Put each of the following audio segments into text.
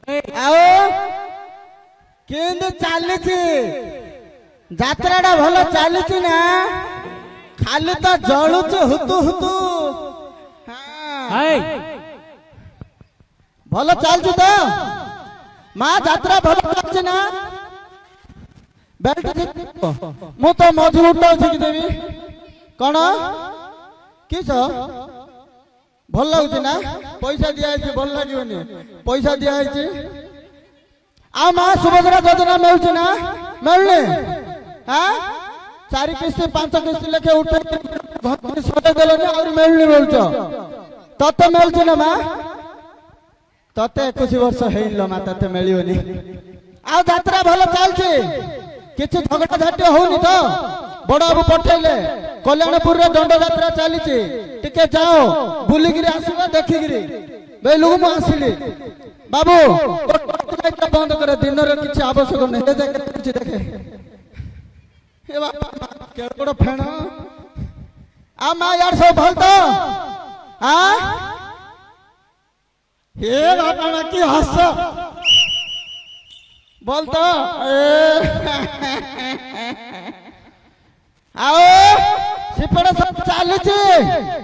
आओ केंदे चालीची जात्राटा भल चालीची ना खाली तो जळुच हुतु हुतु भल चलछु तो माँ जात्रा भल चलछि ना बेल्ट मु तो मझी उठाउ छी देवी कौन किस भल लगुच ना पैसा दिया भल लगे पैसा दिया आ माँ सुभद्रा योजना मिलूँ ना मिलने हाँ 4 किस्ती 5 किस्ती लेखे उठे सटे देने और मिलनी बोलच तते मिलूँ ना माँ तते 21 वर्ष है माँ तते मिलनी आ जात्रा भल चलती किसी झगड़ा झाटी होनी तो बड़ बाबू पठेले कल्याणपुर रे दंड यात्रा चली टिके जाओ बुलिक आसवा देखिकी बेलू मु आसिली बाबू बंद कर दिन किसी आवश्यक नहीं देखे केड़ फेण आ माँ यार सब भल तो हाँ हे बाबा की हस बोल तो आओ सिपड़ा सब चलुची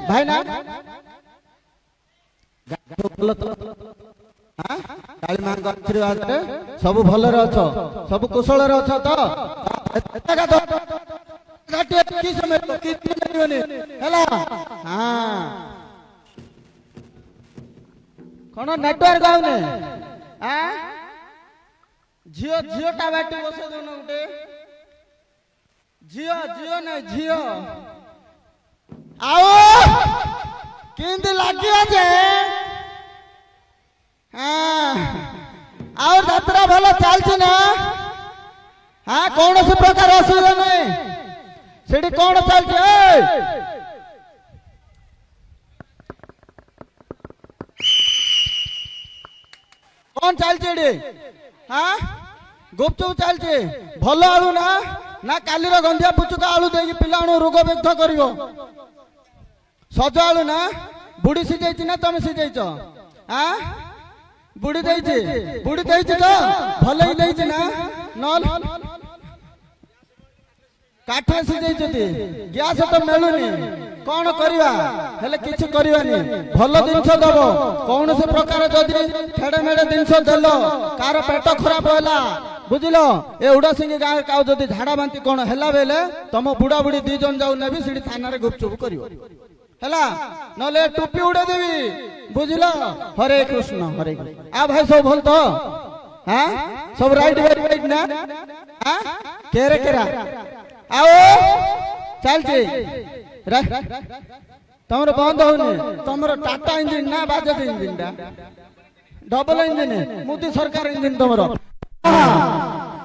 भाई ना काली मां आशीर्वाद रे सब भल रे अछ सब कुशल रे अछ तो गाटी की समय कितनी लगनी हैला हां कोन नेटवर्क आउने हां झियो झियो टा बाटी बसे दोन उठे झियो झियो नहीं झियो आओ किंद लागिया जे हाँ और यात्रा भल चलती ना हाँ कौन सी प्रकार असुविधा नहीं सेठी कौन चलती कौन चलती हाँ गुपचुप चलती भल आलू ना ना काली गंधिया पुचुका आलू दे पिला रोग बिग्ध कर सज आलू ना बुढ़ी सीझे ना तुम सीझेच हाँ बुढ़ी बुढ़ी तो भल ही ना न काठ सीझे गैस तो मिलूनी कौन करवा हेले किछि करवानी भल जिनस दब कौन से प्रकार जदि खेड़े मेड़े जिनस देल कार पेट खराब है बुझल ए उड़ा सिंह गाँव का जदि झाड़ा बांती कौन है बेले तुम बुढ़ा बुढ़ी 2 जन जाऊ नेबी सीढ़ी थाना रे गुपचुप कर नले टोपी उड़े देवी बुझल हरे कृष्ण आ भाई सब भल तो हाँ सब राइट राइट ना हाँ केरे केरा आओ चलती तुम बंद होनी तुम टाटा इंजिन ना बाजाज इंजिन टा डबल इंजिन मोदी सरकार इंजिन तुम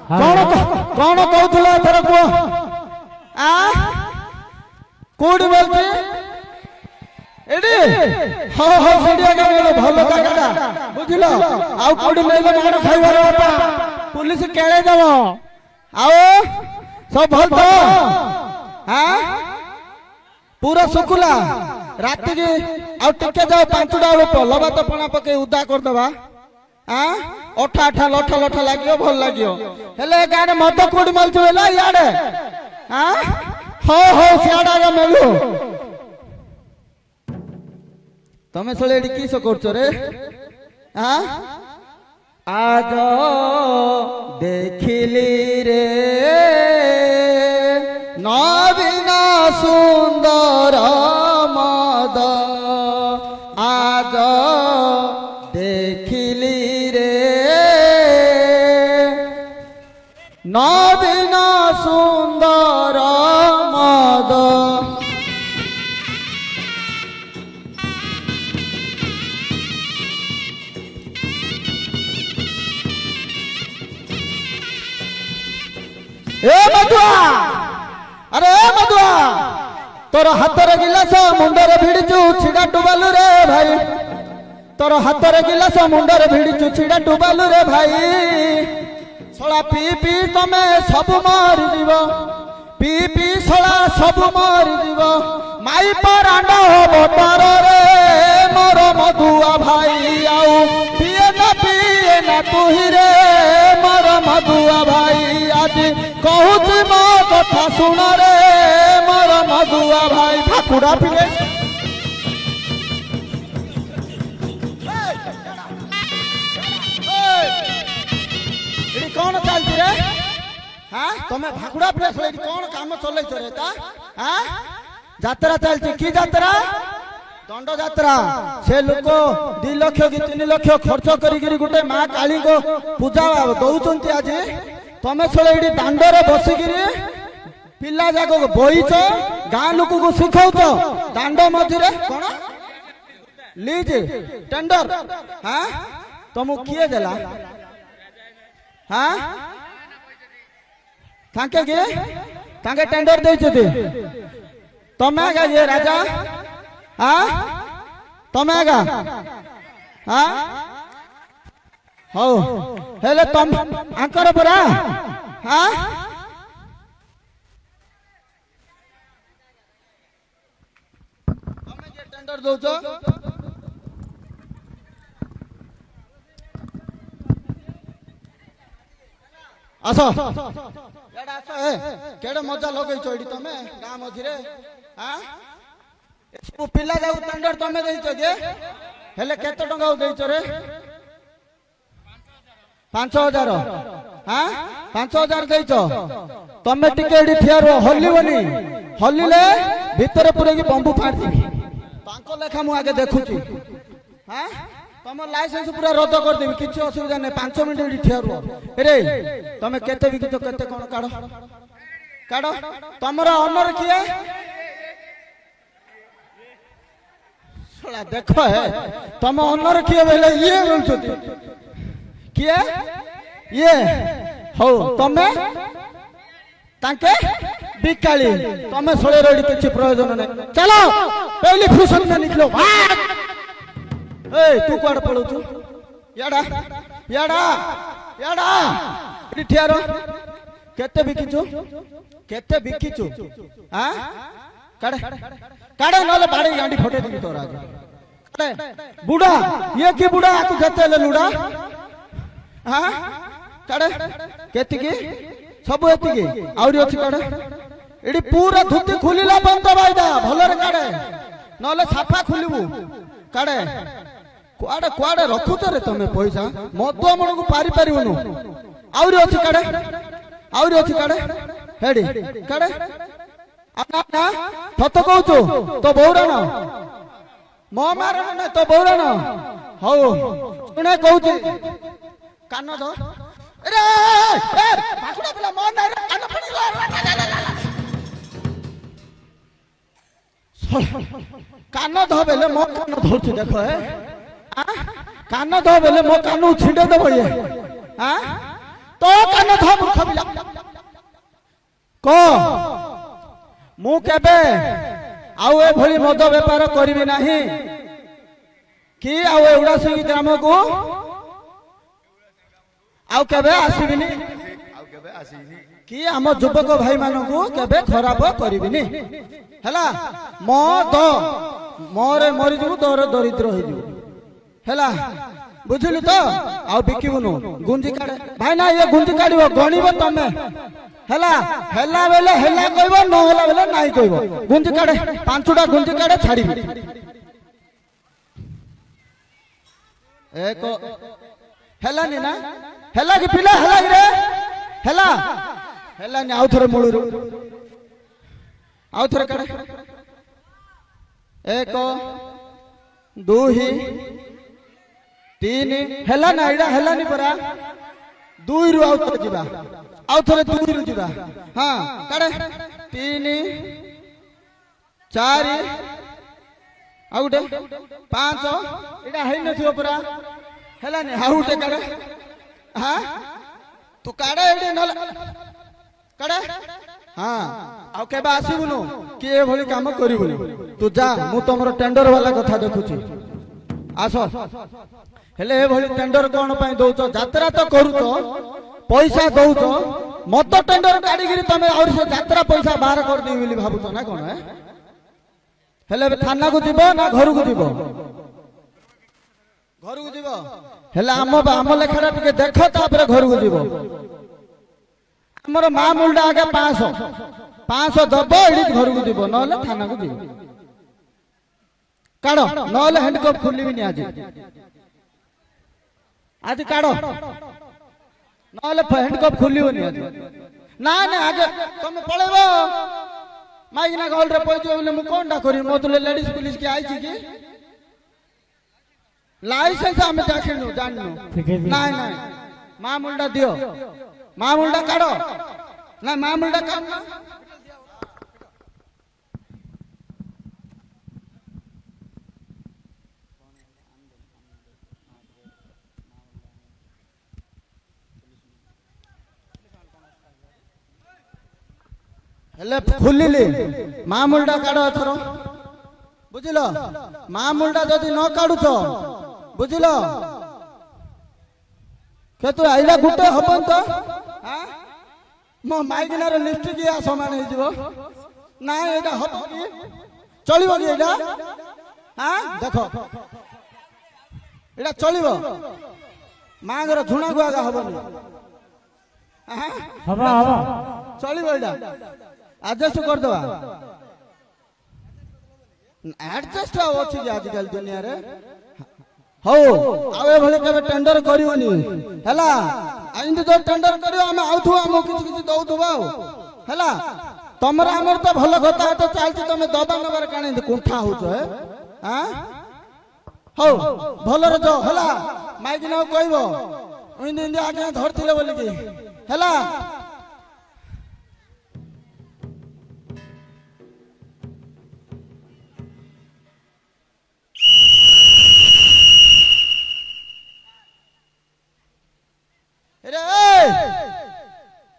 कौन कौन कहूला एथर कह कौड़ी बोलती एडी हाँ हाँ सीढ़िया का मेलो भलो जागाटा बुझिलो आउ कोडी मेलो मार खाइबार बापा पुलिस केळे देबो आओ सब भल तो हां पूरा सुकुला राति की आउ टिके जाओ 5टा बेलो लबा तो पणा पके उदा कर देबा हां ओठा आठा लठा लठा लागियो भल लागियो हेले गाने मद कोडी मलछ बेला याडे हां हो हो सियाडा का मेलो तमें सले किस करछ रे हाँ आज देखिली रे नवीन सुंदर मद आज देखिली रे नवीन सुंदर मद ए मधुआ अरे मधुआ तोर हाथर गिलास मुंडर भिड़चु छिड़ा टुबालु रे भाई तोर हाथर गिलास मुंडर भिड़चु छिड़ा टुबालु रे भाई सला पी पी तमे सब मारी दिव पी पी सला सब मारी दिव माई पर आंडा हो तार रे मोर मधुआ भाई आउ पिए ना ना तुही रे मोर मधुआ भाई आज कहूची मो कथा सुन रे मोर मधुआ भाई ठाकुरा पिले कौन चलती रे हाँ तुम्हें भाकुड़ा प्लेस कौन काम चल যাত্রা চলছে কি যাত্রা দণ্ড যাত্রা সে লোক 2 লক্ষ কি 3 লক্ষ খরচ করি গোটে মা কালী को पूजा दौंती आज तमें सब ये दांडे बसिकी पिला जाक बहीच गाँ लोक को शिखौच दांड मझे कौन लीज टेंडर हाँ तुमको किए देला हाँ ताके टेंडर दे तमें आगा ये राजा हाँ तमें आगा हाँ हो हेले तुम आंकर परा हाँ तमें ये टेंडर दौच आस केड़े मजा लगे चढ़ी तमें गाँ मझे हाँ सब पिला जाऊ टेंडर तमें देइछ जे हेले केते टंका देइछ रे 5000 हाँ 5000 देइछ तमें टिके एडी ठियार हल्लीबनी हल्लीले भितर पूरे की बंबू फाड़ देबी तांको लेखा मु आगे देखुची हाँ तुम लाइसेंस पूरा रद्द कर देबी किछि असुविधा नै 5 मिनिट एडी ठियार रे तमें केते भी कितो केते कोन काढो काढो तमरा ऑनर किए सोला देखो है तुम ऑनर किए बेले ये बोलछोती किए ये हो तमे ताके बिकाली तमे सोले रोडी किछि प्रयोजन नै चलो पहली फुसत में निकलो ए तू कोड पळुछु याडा याडा याडा इडी ठियारो केते बिकिछु हां काडे काडे नले बाड़ी गांडी फटे दी तोरा काडे बुढ़ा ये की बुढ़ा तू केते ले लुडा हां काडे केति की सब एति की आउरी अछि काडे इडी पूरा धुती खुलिला बंद बाइदा भलरे काडे नले साफा खुलिबू काडे कुआडे कुआडे रखुत रे तमे पैसा मधुआ मन को पारी पारिबनु आउरी अछि काडे हेडी काडे अपना ना थत कहूचो तो बौरा ना मो मारन ना तो बौरा ना हो सुने कहूची कान दो अरे ए भाकुड़ा पिला मो ना रे कान फड़ीला कान दो बेले मो कान धरछु देखो है कान दो बेले मो कान छिडे दबो ये हां तो कान धो मूर्ख पिला को मु केबे आउ ए भली मद व्यापार करिबि नाही कि आउ एउडा सिंह ग्राम को आउ केबे आसीबिनी कि हम युवक भाई मानन को केबे खराब करिबिनी हला मद मोरे मरि जु दर दरिद्र होई जु हला बुझिलु तो आउ बिकिबुनु गुंजी काडे भाई ना ये गुंजी काडिबो गणिबो तमे हला हला बेले हला कहबो न हला बेले नाही कहबो गुंजी काडे 5टा गुंजी काडे छाड़ीबी एक हला नि ना हला कि पिला हला रे हला नि आउ थरे मुळुरु आउ थरे काडे 1 2 3 हला ना इडा हला नि परा 2 रु आउ थरे जिबा आउ थरे 2 रु जिबा हां काडे 3 4 आउ डे 5 इडा हई नथियो परा हला नि आउ डे काडे हां तू काडे इडे नल काडे हां आउ केबा आसीबुनु कि ए भली काम करिबुनी तू जा मु तमरो टेंडर वाला कथा देखुची आसो हेले ए भली टेंडर कोन पई दउचो यात्रा तो करूचो पैसा दउचो मत टेंडर काडी गिरी तमे और से यात्रा पैसा बाहर कर दी बोली भाबुचो ना कोन है हेले थाना को जीवो ना घर को जीवो ଘରକୁ ଯିବ ହେଲେ ଆମ ଲେଖାଟା ଟିକେ ଦେଖ ତାପରେ ଘରକୁ ଯିବ। ଆମର ମା ମୂଲଟା ଆଗେ 500 ଦବ ଏଠି ଘରକୁ ଯିବ ନହେଲେ ଥାନାକୁ ଯିବ। କାଢ ନହେଲେ ହ୍ୟାଣ୍ଡକପ୍ ଖୋଲିବିନି ଆଜି କାଢ ନହେଲେ ହ୍ୟାଣ୍ଡକପ୍ ଖୋଲିବନି ଆଜି। ନାଇଁ ନାଇଁ ଆଗେ ତମେ ପଳେଇବ ମାଇକିନା ଗହଳିରେ ପହଞ୍ଚିବ ବୋଲେ ମୁଁ କଣଟା କରିବି? ମୋ ତୁଲେ ଲେଡିଜ ପୁଲିସ କି ଆଇଛି କି? ଲାଇସେନ୍ସ ଆମେ ଦେଖିନୁ ଜାଣିନୁ। ନାଇଁ ନାଇଁ ମା ମୂଲଟା ଦିଅ, ମା ମୂଲଟା କାଢ। ନାଇଁ ମା ମୂଲଟା କାଢ ନା। ହେଲେ ଖୋଲିଲି ମା ମୂଲଟା କାଢ ଏଥର ବୁଝିଲ। ମା ମୂଲଟା ଯଦି ନ କାଢୁଛ ବୁଝିଲ କେତୁ ଆଇଲା ଗୋଟେ ହବନି ତ ମୋ ମାଇକିନାର ଲିପଷ୍ଟିକ ସମାନ ହେଇଯିବ। ନାଇଁ ଏଇଟା ହବ କି ଚଳିବ କି ଏଇଟା? ଦେଖ ଏଇଟା ଚଳିବ। ମାଙ୍କର ଝୁଣାକୁ ଆଗା ହବନି ଚଳିବ ଏଇଟା ଆଡଜଷ୍ଟ କରିଦବା। ଆଡଜଷ୍ଟ ଆଉ ଅଛି କି ଆଜିକାଲି ଦୁନିଆରେ? ହଉ ଆଉ ଏଭଳି କେବେ ଟେଣ୍ଡର କରିବନି ହେଲା। ଏମିତି ତ ଟେଣ୍ଡର କରିବ ଆମେ ଆଉଥିବ ଆମକୁ କିଛି କିଛି ଦଉଥିବ ଆଉ ହେଲା। ତମର ଆମର ତ ଭଲ କଥାବାର୍ତ୍ତା ଚାଲିଛି, ତମେ ଦବା ନେବାରେ କାଣ ଏମିତି କୁଣ୍ଠା ହଉଛ? ହଉ ଭଲରେ ଯାଅ ହେଲା। ମାଇକିନାକୁ କହିବ ଏମିତି ଆଜ୍ଞା ଧରିଥିଲେ ବୋଲିକି ହେଲା।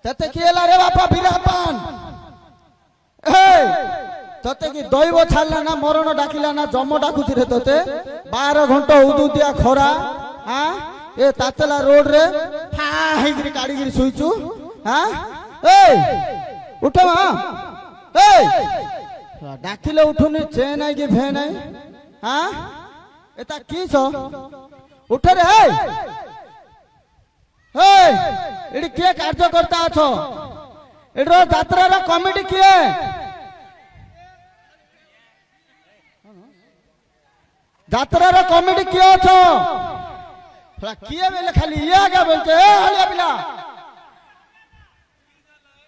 तते किए ला रे बापा बिरापान तते की दैव छाड़ला ना मरण डाकिला ना जम डाकुची रे तते 12 घंटा उदुदिया खरा ए तातला रोड रे फा हेगिरी काडीगिरी सुइचु उठ मा डाकिले उठुनी चे नाइ की भे नाइ एता की छ उठ रे एडी किए कार्यकर्ता अछो एडरो यात्रा रो कमिटी किए यात्रा रो कमिटी किए अछो किए बेले खाली ये आगे बोलते ए हलिया पिला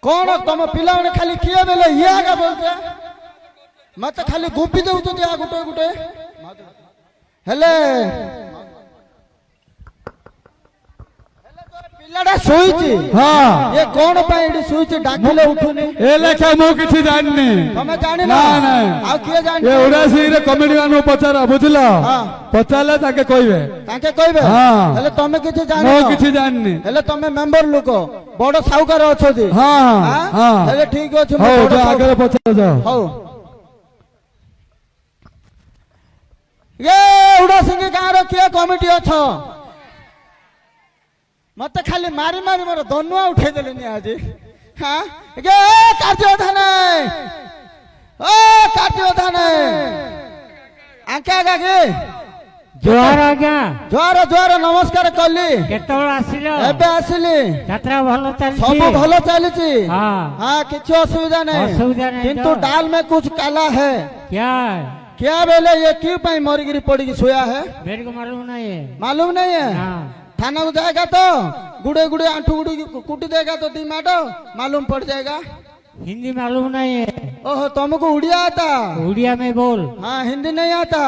कौन तुम पिला ने खाली किए बेले ये आगे बोलते मत खाली गुपी दउ तो दिया गुटे गुटे हेले पिलाडा सोईची हां ये कौन पाई एडी सोईची डाकिले उठुनी ए लेखा मो किछि जाननी तमे जानि ना ना आ किए जानि ए उडासी रे कमेडी मानो पचारा बुझलो हां पचाले ताके कहबे हां हेले तमे किछि जानि मो किछि जाननी हेले तमे मेंबर लोक बड़ साउकार अछोदी हां हां हेले ठीक अछि मो बड़ आगे पचार जाओ हो ये उडासी के गां रो किए कमिटी अछो मत खाली मारी मारी मोर दनुआ उठे देलेनी आज हां गे कार्योधान ओ कार्योधान आके गागे जोहार आज्ञा जोहार जोहार नमस्कार कली केतबेला आसिलो एबे आसिली यात्रा भलो चलछि सब भलो चलछि हां हां किछ असुविधा नहीं किंतु दाल में कुछ काला है क्या बेले ये क्यों पाई मरगिरी पड़ी सोया है मेरे को मालूम नहीं है हां थाना को जाएगा तो गुड़े गुड़े आंठू गुड़ी कुटी देगा तो दिमाग मालूम पड़ जाएगा। हिंदी मालूम नहीं है। ओहो तुमको उड़िया आता? उड़िया में बोल। हाँ हिंदी नहीं आता?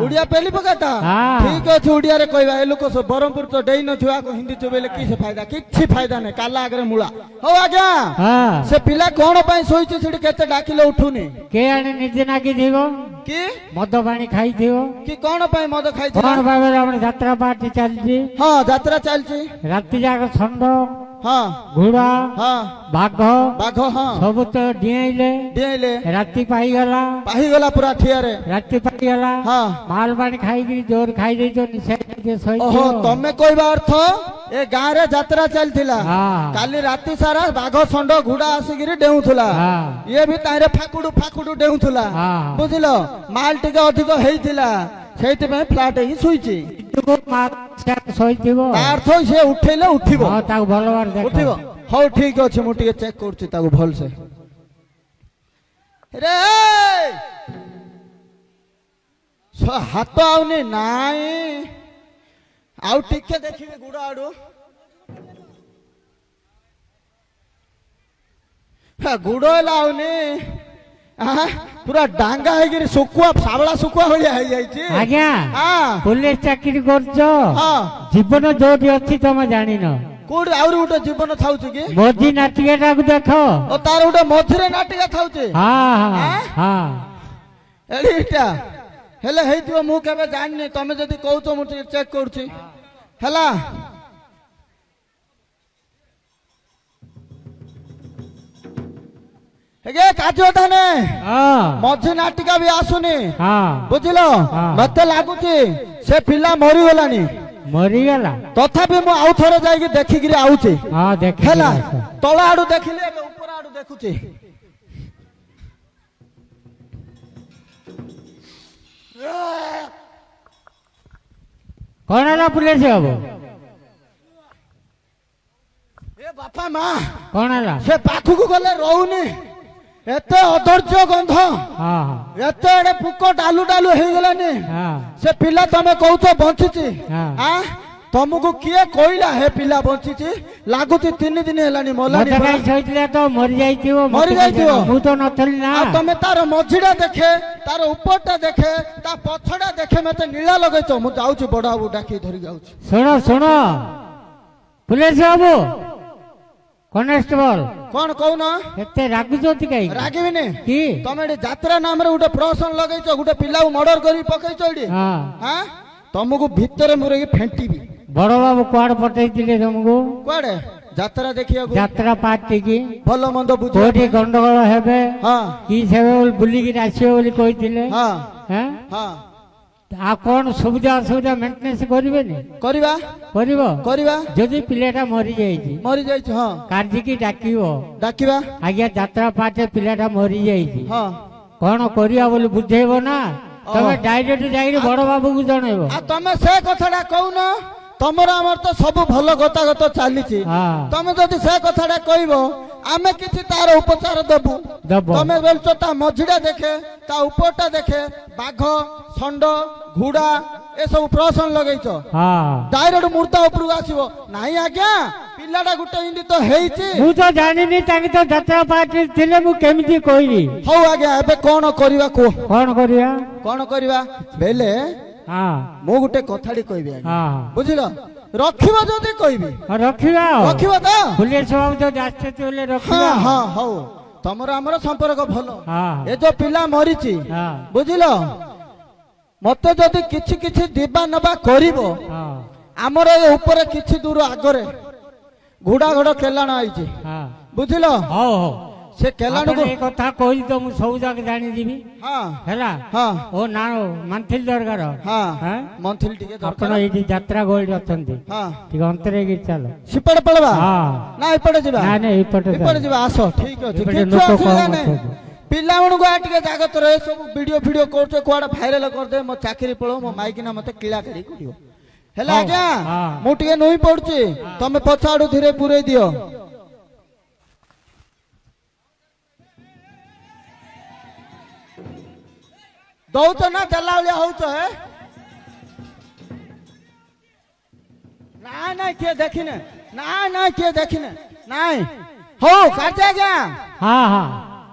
उड़िया पहली पकाता? हाँ। ठीक है उड़िया रे कोई बात लोग सो बरमपुर तो डेई न छुआ को हिंदी चुबेले किसे फायदा किछि फायदा नहीं काला आगरे मुळा हो आज्ञा हां से पिला कोन पई सोईची छिडी केते डाकिले उठुनी के आने निजे नाकी देबो की मद पानी खाई थियो कि कोन पई मद खाई थियो कोन बाबे हमर यात्रा पार्टी चलछि हां यात्रा चलछि राति जाग छंड हां घोड़ा हां बाघ हां सब तो डिएले राति पाई गला पूरा ठियारे राति पाई गला हां माल पानी खाई गिरी जोर खाई दे जो निसे के सोई ओहो तमे कोइबा अर्थ ए गां रे यात्रा चलथिला हां काली राति सारा बाघ छंड घोड़ा आसीगिरी डेउथुला हां ये भी तारे फाकुडू डेउथुला हां बुझिलो माल टिके अधिक हेइथिला सेति में फ्लैट ही सुईची ଭିତରକୁ ଶୋଇଥିବ ତା ଅର୍ଥ ସେ ଉଠେଇଲେ ଉଠିବ ହଁ ତାକୁ ଭଲ ଭାବରେ ଦେଖ ଉଠିବ ହଉ ଠିକ ଅଛି ମୁଁ ଟିକେ ଚେକ୍ କରୁଛି ତାକୁ ଭଲସେ ରେ ହାତ ଆଉନି ନାଇଁ ଆଉ ଟିକେ ଦେଖିବି ଗୁଡ ଆଡୁ ଗୁଡ ହେଲା ଆଉନି ପୁରା ଡାଙ୍ଗା ହେଇକିରି ଶୁଖୁଆ ଶାବଳା ଶୁଖୁଆ ଭଳିଆ ହେଇଯାଇଛି ଆଜ୍ଞା ପୋଲିସ ଚାକିରି କରୁଛ ଜୀବନ ଯୋଉଠି ଅଛି ତମେ ଜାଣିନ କୋଉଠି ଆହୁରି ଗୋଟେ ଜୀବନ ଥାଉଛି କି ମୋଦି ନାଟିକାଟାକୁ ଦେଖ ଓ ତାର ଗୋଟେ ମଝିରେ ନାଟିକା ଥାଉଛି ଏଇଟା ହେଲେ ହେଇଥିବ ମୁଁ କେବେ ଜାଣିନି ତମେ ଯଦି କହୁଛ ମୁଁ ଟିକେ ଚେକ୍ କରୁଛି ହେଲା କାଜୁ ତାନେ ମଝି ନାଟିକା ବି ଆସୁନି ବୁଝିଲ ମତେ ଲାଗୁଛି ସେ ପିଲା ମରିଗଲାଣି ମରିଗଲା ତଥାପି ମୁଁ ଆଉ ଥରେ ଯାଇକି ଦେଖିକିରି ଆଉଛି ହେଲା ତଳ ଆଡୁ ଦେଖିଲି ଏବେ ଉପର ଆଡୁ ଦେଖୁଛି କଣ ହେଲା ପୁଲିସ ବାବୁ ଏ ବାପା ମା କଣ ହେଲା ସେ ପାଖକୁ ଗଲେ ରହୁନି ଏତେ ଅଧୈର୍ଯ୍ୟ ଗନ୍ଧ ଏତେ ଏଡେ ପୁକ ଡାଲୁ ଡାଲୁ ହେଇଗଲାନି ସେ ପିଲା ତମେ କହୁଛ ବଞ୍ଚିଛି ତମକୁ କିଏ କହିଲା ହେ ପିଲା ବଞ୍ଚିଛି ଲାଗୁଛି 3 ଦିନ ହେଲାନି ମଲାଣି ତ ମରିଯାଇଥିବ ମୁଁ ତ ନଥିଲି ନା ତମେ ତାର ମଝିଟା ଦେଖେ ତାର ଉପରଟା ଦେଖେ ତା ପଛଟା ଦେଖେ ମତେ ନୀଳା ଲଗେଇଛ ମୁଁ ଯାଉଛି ବଡ ବାବୁ ଡାକି ଧରି ଯାଉଛି ଶୁଣ ପୁଲିସ ବାବୁ କନେଷ୍ଟବଳ କଣ କହୁନ ଏତେ ରାଗୁଛନ୍ତି କାହିଁ ରାଗିବିନି କି ତମେ ଏଠି ଯାତ୍ରା ନାମରେ ଗୋଟେ ପ୍ରହସନ ଲଗେଇଛ ଗୋଟେ ପିଲାକୁ ମର୍ଡର କରି ପକେଇଛ ଏଠି ତମକୁ ଭିତରେ ମୁରେକି ଫେଣ୍ଟିବି ବଡ ବାବୁ କୁଆଡେ ପଠେଇଥିଲେ ତମକୁ କୁଆଡେ ଯାତ୍ରା ଦେଖିବାକୁ ଯାତ୍ରା ପାର୍ଟି କି ଭଲ ମନ୍ଦ ବୁଝ କୋଉଠି ଗଣ୍ଡଗୋଳ ହେବେ କି ସେବେ ବୁଲିକିରି ଆସିବେ ବୋଲି କହିଥିଲେ ଆଉ କଣ ସୁବିଧା ଅସୁବିଧା ମେଣ୍ଟେନାନ୍ସ କରିବେନି କରିବା ଯଦି ପିଲାଟା ମରିଯାଇଛି କାର୍ଯ୍ୟକି ଡାକିବା ଆଜ୍ଞା ଯାତ୍ରା ପାର୍ଟି ପିଲାଟା ମରିଯାଇଛି କଣ କରିବା ବୋଲି ବୁଝେଇବ ନା ତମେ ଡାଇରେକ୍ଟ ଯାଇକି ବଡ ବାବୁକୁ ଜଣେଇବ ତମେ ସେ କଥାଟା କହୁନ ତମର ଆମର ତ ସବୁ ଭଲ ଗତାଗତ ଚାଲିଛି ତମେ ଯଦି ସେ କଥାଟା କହିବ ଆମେ କିଛି ତାର ଉପଚାର ଦେବୁ ତମେ ବୋଲଛ ତା ମଝିଟା ଦେଖେ ତା ଉପରଟା ଦେଖେ ବାଘ ଷଣ୍ଡ ଘୋଡା ଏସବୁ ପ୍ରହସନ ଲଗେଇଛ ଡାଇରେକ୍ଟ ମୂର୍ତ୍ତା ଉପରକୁ ଆସିବ ନାଇଁ ଆଜ୍ଞା ପିଲାଟା ଗୋଟେ ଇନ୍ତି ତ ହେଇଛି ମୁଁ ତ ଜାଣିନି ତାଙ୍କେ ତ ଯାତ୍ରା ପାର୍ଟି ଥିଲେ ମୁଁ କେମିତି କହିବି ହଉ ଆଜ୍ଞା ଏବେ କଣ କରିବା କୁହ କଣ କରିବା ବେଲେ ମୁଁ ଗୋଟେ କଥାଟି କହିବି ଆଜ୍ଞା ବୁଝିଲ ରଖିବ ଯଦି କହିବି ରଖିବ ତ ପୁଲିସ ବାବୁ ଯଦି ଆସିଛନ୍ତି ବୋଲେ ରଖିବା ହଉ ତମର ଆମର ସମ୍ପର୍କ ଭଲ ଏ ଯୋଉ ପିଲା ମରିଛି ବୁଝିଲ ମତେ ଯଦି କିଛି କିଛି ଦିବା ନବା କରିବ ଆମର ଏ ଉପରେ କିଛି ଦୂର ଆଗରେ ଘୋଡା ଘୋଡ କେଲାଣ ଆଇଛି ବୁଝିଲ ସେ କେଲାଣକୁ କଥା କହିଲି ତ ମୁଁ ସବୁ ଯାକ ଜାଣିଯିବି ହେଲା ଓ ନା ମନ୍ଥିଲ ଦରକାର ମନ୍ଥିଲ ଟିକେ ଆପଣ ଏଇଠି ଯାତ୍ରା ଗହଳି ଅଛନ୍ତି ଟିକେ ଅନ୍ତର ହେଇକି ଚାଲ ସେପଟେ ପଳବା ନା ଏପଟେ ଯିବା ଏପଟେ ଯିବା ଆସ ଠିକ ଅଛି ପିଲାମାନଙ୍କୁ ଟିକେ ଜାଗତ ରହେ ସବୁ ଭିଡିଓ କରୁଛ କୁଆଡେ ଭାଇରାଲ କରିଦେ ମୋ ଚାକିରି ପଳଉ ମୋ ମାଇକିନା ମତେ କିଳା କରି କରିବ ହେଲା ଆଜ୍ଞା ମୁଁ ଟିକେ ନୁଇଁ ପଡୁଛି ତମେ ପଛ ଆଡୁ ଧୀରେ ପୁରେଇ ଦିଅ ଦଉଛ ନା ଦେଲା ଭଳିଆ ହଉଛ ନାଇଁ କିଏ ଦେଖିନେ କିଏ ଦେଖିନେ ନାଇଁ ହଉ କାଟେ ଆଜ୍ଞା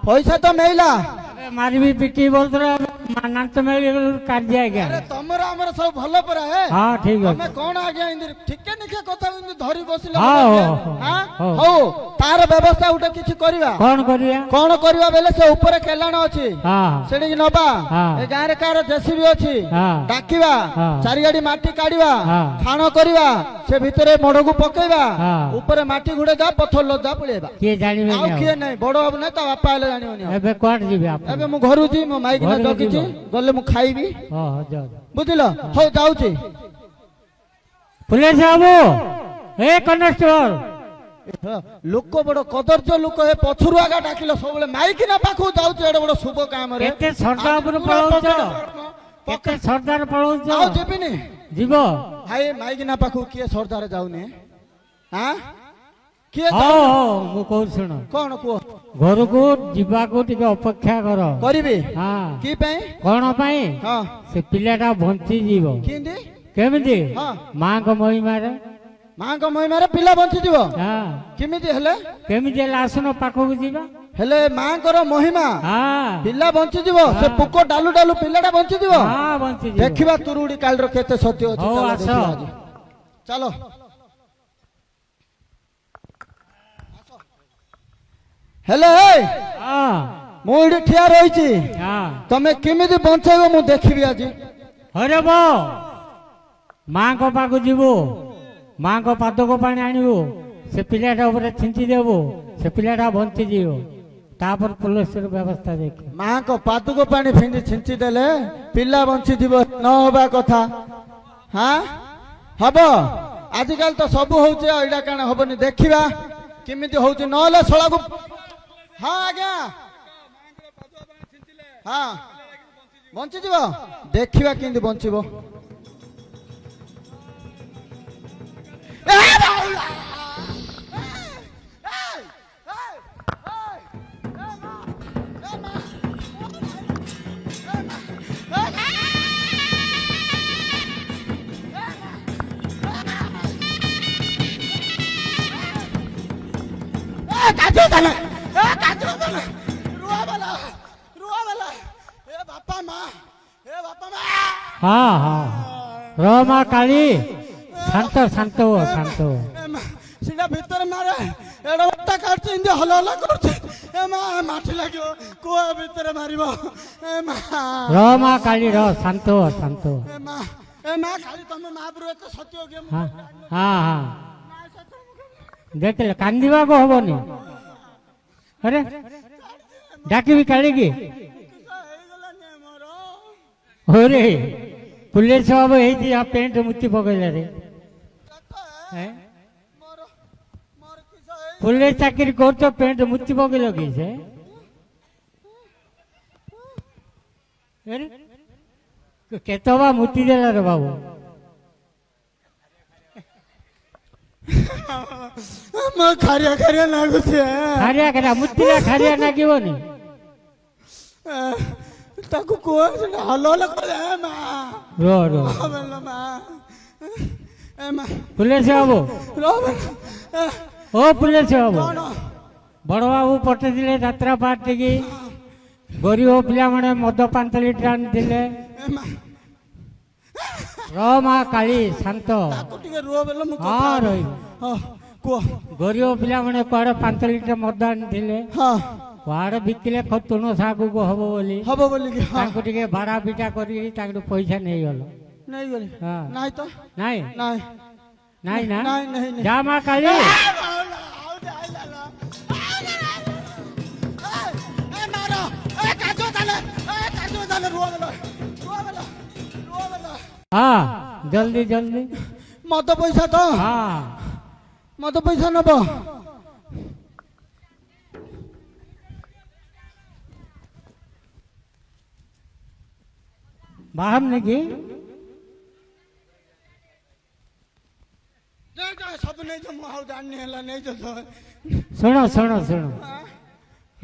ପଇସା ତ ମିଳିଲା ମାରିବି ପିଟି ବୋଲୁଥିଲା ନାଚ କାର୍ଯ୍ୟ ଆଜ୍ଞା ତମର ଆମର ସବୁ ଭଲ ପରା ଠିକ ତମେ କଣ ଆଜ୍ଞା ଟିକେ ନିଖେ କଥା ଧରି ବସିଲେ ହଉ ତାର ବ୍ୟବସ୍ଥା ଗୋଟେ କିଛି କରିବା କଣ କରିବା ବେଲେ ସେ ଉପରେ କେଲାଣ ଅଛି ସେଠିକି ନବା ଏ ଗାଁରେ କାହାର ଜେସିବି ଅଛି ଡାକିବା ଚାରିଆଡି ମାଟି କାଢିବା ଖାଣ କରିବା ସେ ଭିତରେ ମଡକୁ ପକେଇବା ଉପରେ ମାଟି ଘୋଡେଇ ଦବା ପଥର ଲଦା ପଳେଇବା କିଏ ଜାଣିବେ ଆଉ କିଏ ନାହିଁ ବଡ ବାବୁ ନାହିଁ ତା ବାପା ହେଲେ ଜାଣିବନି ଏବେ କୁଆଡେ ଯିବେ ଏବେ ମୁଁ ଘରୁ ଯିବି ମୋ ମାଇକିନା ଜଗିଛି ଗଲେ ମୁଁ ଖାଇବି ବୁଝିଲ ହଉ ଯାଉଛି ପୁଲିସ ବାବୁ ଏ କନେଷ୍ଟବଳ ଲୋକ ବଡ କଦର୍ଯ୍ୟ ଲୋକ ଏ ପଛରୁ ଆଗା ଡାକିଲ ସବୁବେଳେ ମାଇକିନା ପାଖକୁ ଯାଉଛି ଏଡେ ବଡ ଶୁଭ କାମରେ କେତେ ସର୍ଦ୍ଦାର ପଳଉଛ ଆଉ ଯିବିନି ଯିବ ଭାଇ ମାଇକିନା ପାଖକୁ କିଏ ସର୍ଦ୍ଦାର ଯାଉନି ହଁ କିଏ ହଉ ହଉ ମୁଁ କହୁଛି ଶୁଣ କଣ କୁହ ଘରକୁ ଯିବାକୁ ଟିକେ ଅପେକ୍ଷା କର କରିବି ହଁ କି ପାଇଁ କଣ ପାଇଁ ହଁ ସେ ପିଲାଟା ବଞ୍ଚିଯିବ କେମିତି କେମିତି ହଁ ମାଙ୍କ ମହିମାରେ ମାଙ୍କ ମହିମାରେ ପିଲା ବଞ୍ଚିଯିବ ହଁ କେମିତି ହେଲେ କେମିତି ହେଲେ ଆସୁନ ପାଖକୁ ଯିବା ହେଲେ ମାଙ୍କର ମହିମା ହଁ ପିଲା ବଞ୍ଚିଯିବ ସେ ପୋକ ଡାଲୁ ଡାଲୁ ପିଲାଟା ବଞ୍ଚିଯିବ ହଁ ବଞ୍ଚିଯିବ ଦେଖିବା ତୁରୁଡି କାଳର କେତେ ସତ୍ୟ ଅଛି ହଉ, ଚାଲ ଆସ। ଦେଖିବା ଆଜି। ଚାଲ ହେଲେ ହଁ ମୁଁ ଏଠି ଠିଆ ରହିଛି ହଁ ତମେ କେମିତି ବଞ୍ଚେଇବ ମୁଁ ଦେଖିବି ଆଜି ହରେ ବୋ ମାଙ୍କ ପାଖକୁ ଯିବୁ ମାଙ୍କ ପାଦକ ପାଣି ଆଣିବୁ ସେ ପିଲାଟା ଉପରେ ଛିଞ୍ଚି ଦେବୁ ସେ ପିଲାଟା ବଞ୍ଚିଯିବ ତାପରେ ପୋଲିସର ବ୍ୟବସ୍ଥା ଦେଖ ମାଙ୍କ ପାଦୁକ ପାଣି ଫିଙ୍ଗି ଛିଞ୍ଚି ଦେଲେ ପିଲା ବଞ୍ଚିଯିବ ନ ହବା କଥା ହଁ ହବ ଆଜିକାଲି ତ ସବୁ ହଉଛି ଆଉ ଏଇଟା କାରଣ ହବନି ଦେଖିବା କେମିତି ହଉଛି ନହେଲେ ଶଳାକୁ ହଁ ଆଜ୍ଞା ହଁ ବଞ୍ଚିଯିବ ଦେଖିବା କେମିତି ବଞ୍ଚିବ ହଁ ହଁ ର ମା କାଳୀ ଶାନ୍ତ ଶାନ୍ତ ହୁଅ ଶାନ୍ତ ହୁଅ ସେଟା ଭିତରେ ମାରେ ଏଡା ବଟା କାଟୁଛି ଏମିତି ହଲ ହଲ କରୁଛି ଏ ମା ମାଠି ଲାଗିବ କୁଆ ଭିତରେ ମାରିବ ଏ ମା ର ମା କାଳୀ ର ଶାନ୍ତ ହୁଅ ଶାନ୍ତ ହୁଅ ଏ ମା ଖାଲି ତମେ ମହାପ୍ରଭୁ ଏତେ ସତ୍ୟ କି ହଁ ହଁ ହଁ ଦେଖିଲେ କାନ୍ଦିବାକୁ ହବନି ଆରେ ଡାକିବି କାଳିକି ହରେ ପୁଲିସ ବାବୁ ହେଇଛି ଆଉ ପେଣ୍ଟ ମୁତି ପକେଇଲା ରେ ପୁଲିସ ଚାକିରି କରୁଛ ପେଣ୍ଟ ମୁତି ପକେଇଲ କି ସେ କେତେ ବା ମୁତି ଦେଲା ରେ ବାବୁ ଖାରିଆ ଖାରିଆ ଲାଗୁଛି ଖାରିଆ ଖାରିଆ ମୁତିଲା ଖାରିଆ ଲାଗିବନି ତାକୁ କୁହ ସେଟା ହଲ ହଲ କରେ ମା रो रो ମା ଏ ମା ପୁଲିସ ବାବୁ ଓ ପୁଲିସ ବାବୁ କଣ ବଡ ବାବୁ ପଠେଇଥିଲେ ଯାତ୍ରା ପାର୍ଟିକି ଗରିବ ପିଲାମାନେ ମଦ 5 ଲିଟର ଆଣିଥିଲେ ଏ ମା ର ମା କାଳୀ ଶାନ୍ତ ତାକୁ ଟିକେ ରୁହ ବେଲେ ମୁଁ ହଁ ରହିବ ହଁ କୁହ ଗରିବ ପିଲାମାନେ କୁଆଡେ 5 ଲିଟର ମଦ ଆଣିଥିଲେ ହଁ କୁଆଡେ ବିକିଲେ ତୁଣ ଶାଗକୁ ହବ ବୋଲି ହବ ବୋଲିକି ହଁ ତାଙ୍କୁ ଟିକେ ବାଡ଼ା ପିଟା କରିକି ତାଙ୍କଠୁ ପଇସା ନେଇଗଲ ନେଇଗଲି ହଁ ନାଇଁ ତ ନାଇଁ ନାଇଁ ନାଇଁ ନା ନାଇଁ ନାଇଁ ଯା ମା କାଳୀ ହଁ ଜଲ୍ଦି ଜଲ୍ଦି ମଦ ପଇସା ତ ହଁ ମଦ ପଇସା ନବ ବାହାମ ନାকি ସବୁ ନେଇଛ ମୁଁ ଆଉ ଜାଣିନି ହେଲା ନେଇଛ ଶୁଣ ଶୁଣ ଶୁଣ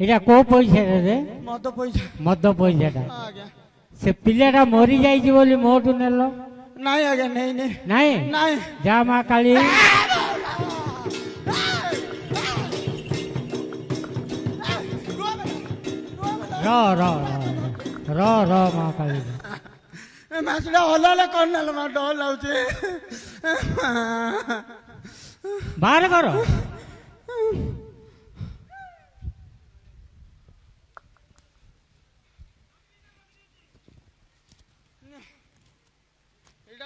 ଏଇଟା କୋଉ ପଇସା ରେ ମଦ ପଇସା ମଦ ପଇସାଟା ଆଜ୍ଞା ସେ ପିଲାଟା ମରି ଯାଇଛି ବୋଲି ମୋଠୁ ନେଲ ନାଇଁ ଆଜ୍ଞା ନେଇନି ନାଇଁ ନାଇଁ ଯା ମା କାଳୀ ର ର ର ର ମା କାଳୀ ମାଛଟା ହଲାଲେ କରିନେଲ ମା ଡର ଲାଗୁଛି ବାହାର କର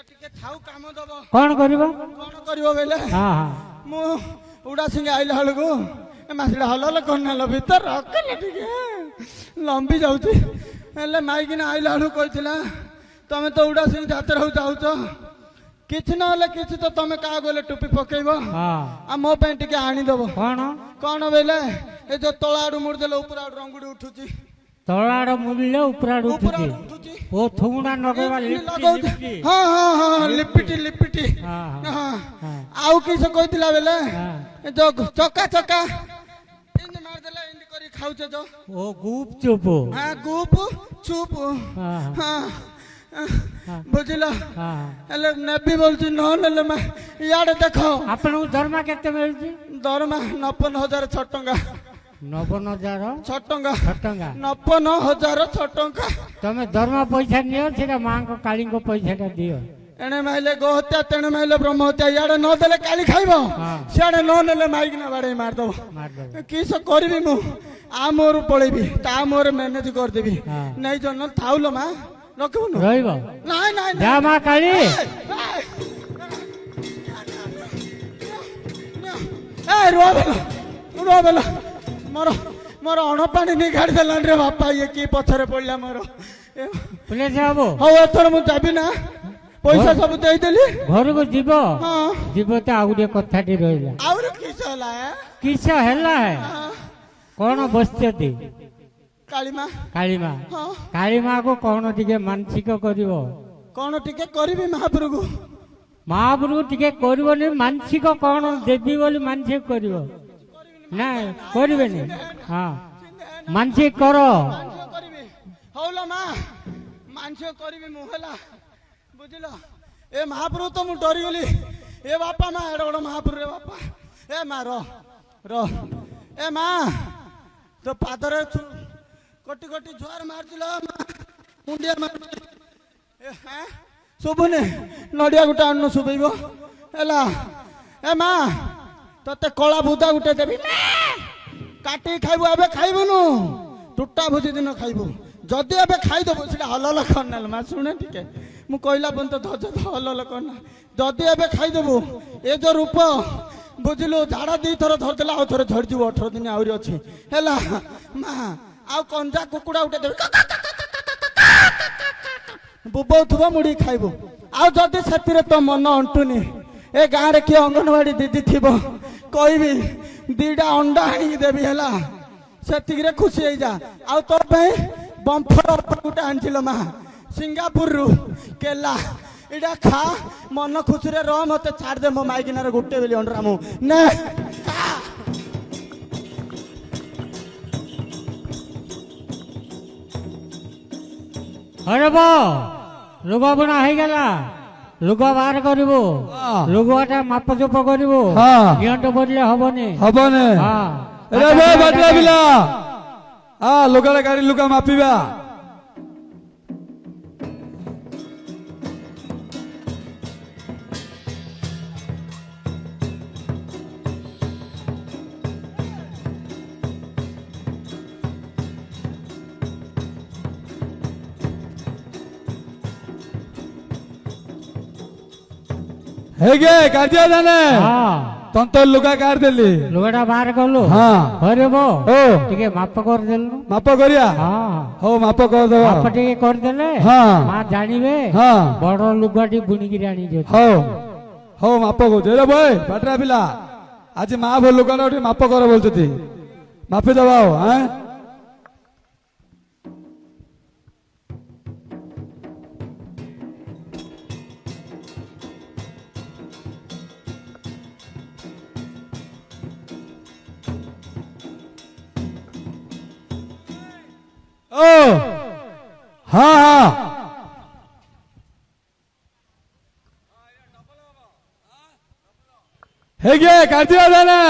ଟିକେ ଥାଉ କାମ ଦବ କଣ କରିବ କଣ କରିବ ବେଲେ ହଁ ହଁ ମୁଁ ଉଡା ସିଙ୍ଗେ ଆଇଲା ବେଳକୁ ମାଛଟା ହଲ କରିନେଲ ଭିତରେ ରଖିଲେ ଟିକେ ଲମ୍ବି ଯାଉଛି ହେଲେ ମାଇକିନା ଆଇଲା ବେଳକୁ କହିଥିଲା ତମେ ତ ଉଡା ସିଂ ଯାତ୍ରାକୁ ଯାଉଛ କିଛି ନହେଲେ କିଛି ତ ତମେ କାହାକୁ ହେଲେ ଟୋପି ପକେଇବ ଆଉ ମୋ ପାଇଁ ଟିକେ ଆଣିଦବ କଣ କଣ ବେଲେ ଏ ଯୋଉ ତଳ ଆଡୁ ମୁଡି ଦେଲେ ଉପର ଆଡୁ ରଙ୍ଗୁଡି ଉଠୁଛି ତଳାଡ ମୁଳିଲେ ଉପରାଡ ଉଠୁଛି ଓ ଥୁଣା ନଗେଇବା ଲିପିଟି ହଁ ହଁ ହଁ ଲିପିଟି ଲିପିଟି ଆଉ କିସ କହିଥିଲା ବେଲେ ଚକା ଚକା ଏମିତି ମାରିଦେଲେ ଏମିତି କରି ଖାଉଛ ତ ଓ ଗୁପ ଚୁପ ଗୁପ ଚୁପ ବୁଝିଲ ହେଲେ ନେବି ବୋଲୁଛି ନହେଲେ ଇଆଡେ ଦେଖ ଆପଣଙ୍କୁ ଦରମା କେତେ ମିଳୁଛି ଦରମା 59,000 6 ଟଙ୍କା 59,000 6 ଟଙ୍କା 6 ଟଙ୍କା 59,000 6 ଟଙ୍କା ତମେ ଦରମା ପଇସା ନିଅ ସେଟା ମାଙ୍କ କାଳୀଙ୍କ ପଇସାଟା ଦିଅ ଏଣେ ମାଇଲେ ଗୋହତ୍ୟା ତେଣେ ମାଇଲେ ବ୍ରହ୍ମହତ୍ୟା ଇଆଡେ ନ ଦେଲେ କାଲି ଖାଇବ ସିଆଡେ ନ ନେଲେ ମାଇକିନା ବାଡେଇ ମାରିଦବ କିସ କରିବି ମୁଁ ଆ ମୋର ପଳେଇବି ତା ମୋର ମ୍ୟାନେଜ କରିଦେବି ନେଇ ଜନ ଥାଉଲ ମା ରଖିବୁନୁ ରହିବ ନାଇଁ ନାଇଁ ଯା ମା କାଳୀ ରୁହ ମୋର ମୋର ଅଣପାଣି ନେଇ ଗାଡି ଦେଲାନି ରେ ବାପା ଇଏ କି ପଛରେ ପଡିଲା ମୋର ପୁଲିସ ବାବୁ ହଉ ଏଥର ମୁଁ ଯାବି ନା ପଇସା ସବୁ ଦେଇଦେଲି ଘରକୁ ଯିବ ଯିବ ତ ଆଉ ଗୋଟେ କଥାଟି ରହିଲା ଆହୁରି କିସ ହେଲା କିସ ହେଲା କଣ ବସିଛନ୍ତି କାଳିମା କାଳିମା କାଳିମାକୁ କଣ ଟିକେ ମାନସିକ କରିବ କଣ ଟିକେ କରିବି ମହାପ୍ରଭୁ ମହାପ୍ରଭୁ ଟିକେ କରିବନି ମାନସିକ କଣ ଦେବି ବୋଲି ମାନସିକ କରିବ ନା କରିବେନି ହଁ ମାନସିକ କର ହଉଲ ମା ମାନସିକ କରିବି ମୁଁ ହେଲା ବୁଝିଲ ଏ ମହାପ୍ରଭୁ ତ ମୁଁ ଡରିଗଲି ଏ ବାପା ମା ଏଡ ବଡ ମହାପ୍ରଭୁ ରେ ବାପା ଏ ମା ର ଏ ମା ତ ପାଦରେ କୋଟି କୋଟି ଜୁଆର ମାରିଥିଲ ମୁଣ୍ଡିଆ ମାରୁଛି ଶୁଭୁନି ନଡିଆ ଗୋଟେ ଆଣୁନ ଶୁଭେଇବ ହେଲା ଏ ମା ତତେ କଳା ବୁଦା ଗୋଟେ ଦେବି କାଟିକି ଖାଇବୁ ଏବେ ଖାଇବୁନୁ ଟୁଟା ଭୋଜି ଦିନ ଖାଇବୁ ଯଦି ଏବେ ଖାଇଦବୁ ସେଟା ହଲଲ କରନାଲ ମା ଶୁଣେ ଟିକେ ମୁଁ କହିଲା ପର୍ଯ୍ୟନ୍ତ ଧଜ ହଲଲ କରନା ଯଦି ଏବେ ଖାଇଦବୁ ଏ ଯୋଉ ରୂପ ବୁଝିଲୁ ଝାଡା 2 ଥର ଧରିଦେଲା ଆଉ ଥରେ ଝଡିଯିବ 18 ଦିନ ଆହୁରି ଅଛି ହେଲା ମା ଆଉ କଞ୍ଜା କୁକୁଡା ଗୋଟେ ଦେବି ବୁବଉଥିବ ମୁଢି ଖାଇବୁ ଆଉ ଯଦି ସେଥିରେ ତୋ ମନ ଅଣ୍ଟୁନି ଏ ଗାଁରେ କିଏ ଅଙ୍ଗନବାଡି ଦିଦି ଥିବ କହିବି 2ଟା ଅଣ୍ଡା ଆଣିକି ଦେବି ହେଲା ସେତିକିରେ ଖୁସି ହେଇଯା ଆଉ ତୋ ପାଇଁ ବମ୍ଫର ଗୋଟେ ଆଣିଥିଲ ମା ସିଙ୍ଗାପୁରରୁ କେଲା ଏଇଟା ଖା ମନ ଖୁସିରେ ରହ ମତେ ଛାଡିଦେ ମୋ ମାଇକିନାରେ ଗୋଟେ ବେଲି ଅଣ୍ଡରା ମୁଁ ନେ ହରବ ଲୁଗା ବୁଣା ହେଇଗଲା ଲୁଗା ବାହାର କରିବୁ ଲୁଗାଟା ମାପ ଚୁପ କରିବୁ ନିଅଣ୍ଟ ପଡିଲେ ହବନି ଲୁଗାରେ ଗାଡି ଲୁଗା ମାପିବା ಹೇಗೆ ಕಾರ್ಯ ಜಾನೆ ତନ୍ତ ଲୁଗା କାଢି ଦେଲି ଲୁଗାଟା ବାହାର କଲୁ କରିବ ଟିକେ ମାପ କରିଦେଲୁ ମାପ କରିବା ହଉ ମାପ କରିଦେବା ମାପ ଟିକେ କରିଦେଲେ ମା ଜାଣିବେ ବଡ ଲୁଗାଟି ବୁଣିକିରି ଆଣିଛ ହଉ ହଉ ମାପ କହୁଛୁ ରେ ଭାଇ ପାଟରା ପିଲା ଆଜି ମା ଭଲ ଲୁଗାଟା ଟିକେ ମାପ କର ବୋଲୁଛନ୍ତି ମାପିଦେବା ଆଉ हाँ ಹೇಗೆ ಕಾರ್ತಿದಾನೆ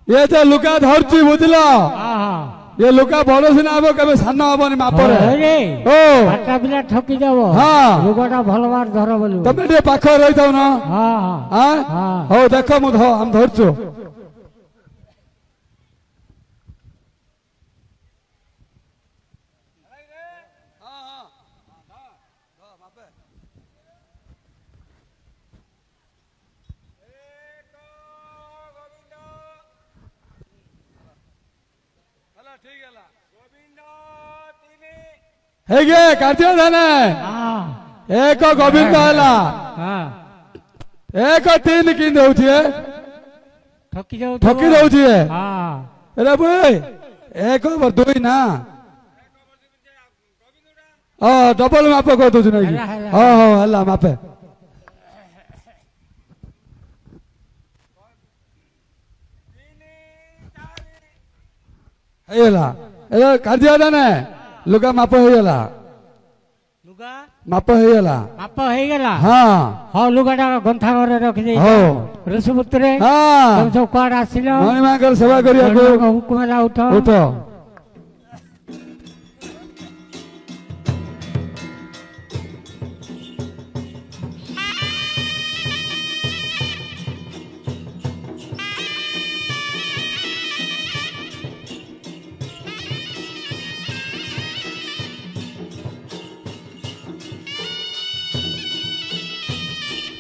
ये जो लुका धरची बुझल ये लुका बड़ सिना हम केबे सान हबनी मापरे ओ बाटा पिला ठकी जाबो लुगाटा भलबार धर बोलू तमे टे पाख रही थाउ ना हां हो देखो मु हम धरछु ಹೇಗೆ ಕಾರ್ತಿಕ ಧಾನೆ ଏକ ଗୋବିନ୍ଦ ହେଲା ଏକ 3 କିନ୍ତି ହଉଛି ଠକି ଦଉଛି ରେ ଭାଇ ଏକ ଓଭର 2 ନା ଡବଲ ମାପ କରିଦଉଛୁ ନାଇଁ ହେଲା, ହେଲା। ହଁ ହଁ ହେଲା ମାପେ ହେଇଗଲା ଏ କାର୍ଯ୍ୟ ନା ଲୁଗା ମାପ ହେଇଗଲା ଲୁଗା ମାପ ହେଇଗଲା ମାପ ହେଇଗଲା ହଁ ହଁ ଲୁଗାଟା ଗନ୍ଥା ଘରେ ରଖିଦେଇ ହଉ ଋଷିପୁତ୍ରେ ହଁ ତମେ ସବୁ କୁଆଡେ ଆସିଲ ମଣି ମାଙ୍କର ସେବା କରିବାକୁ ହୁକୁମ ହେଲା ଉଠ ଉଠ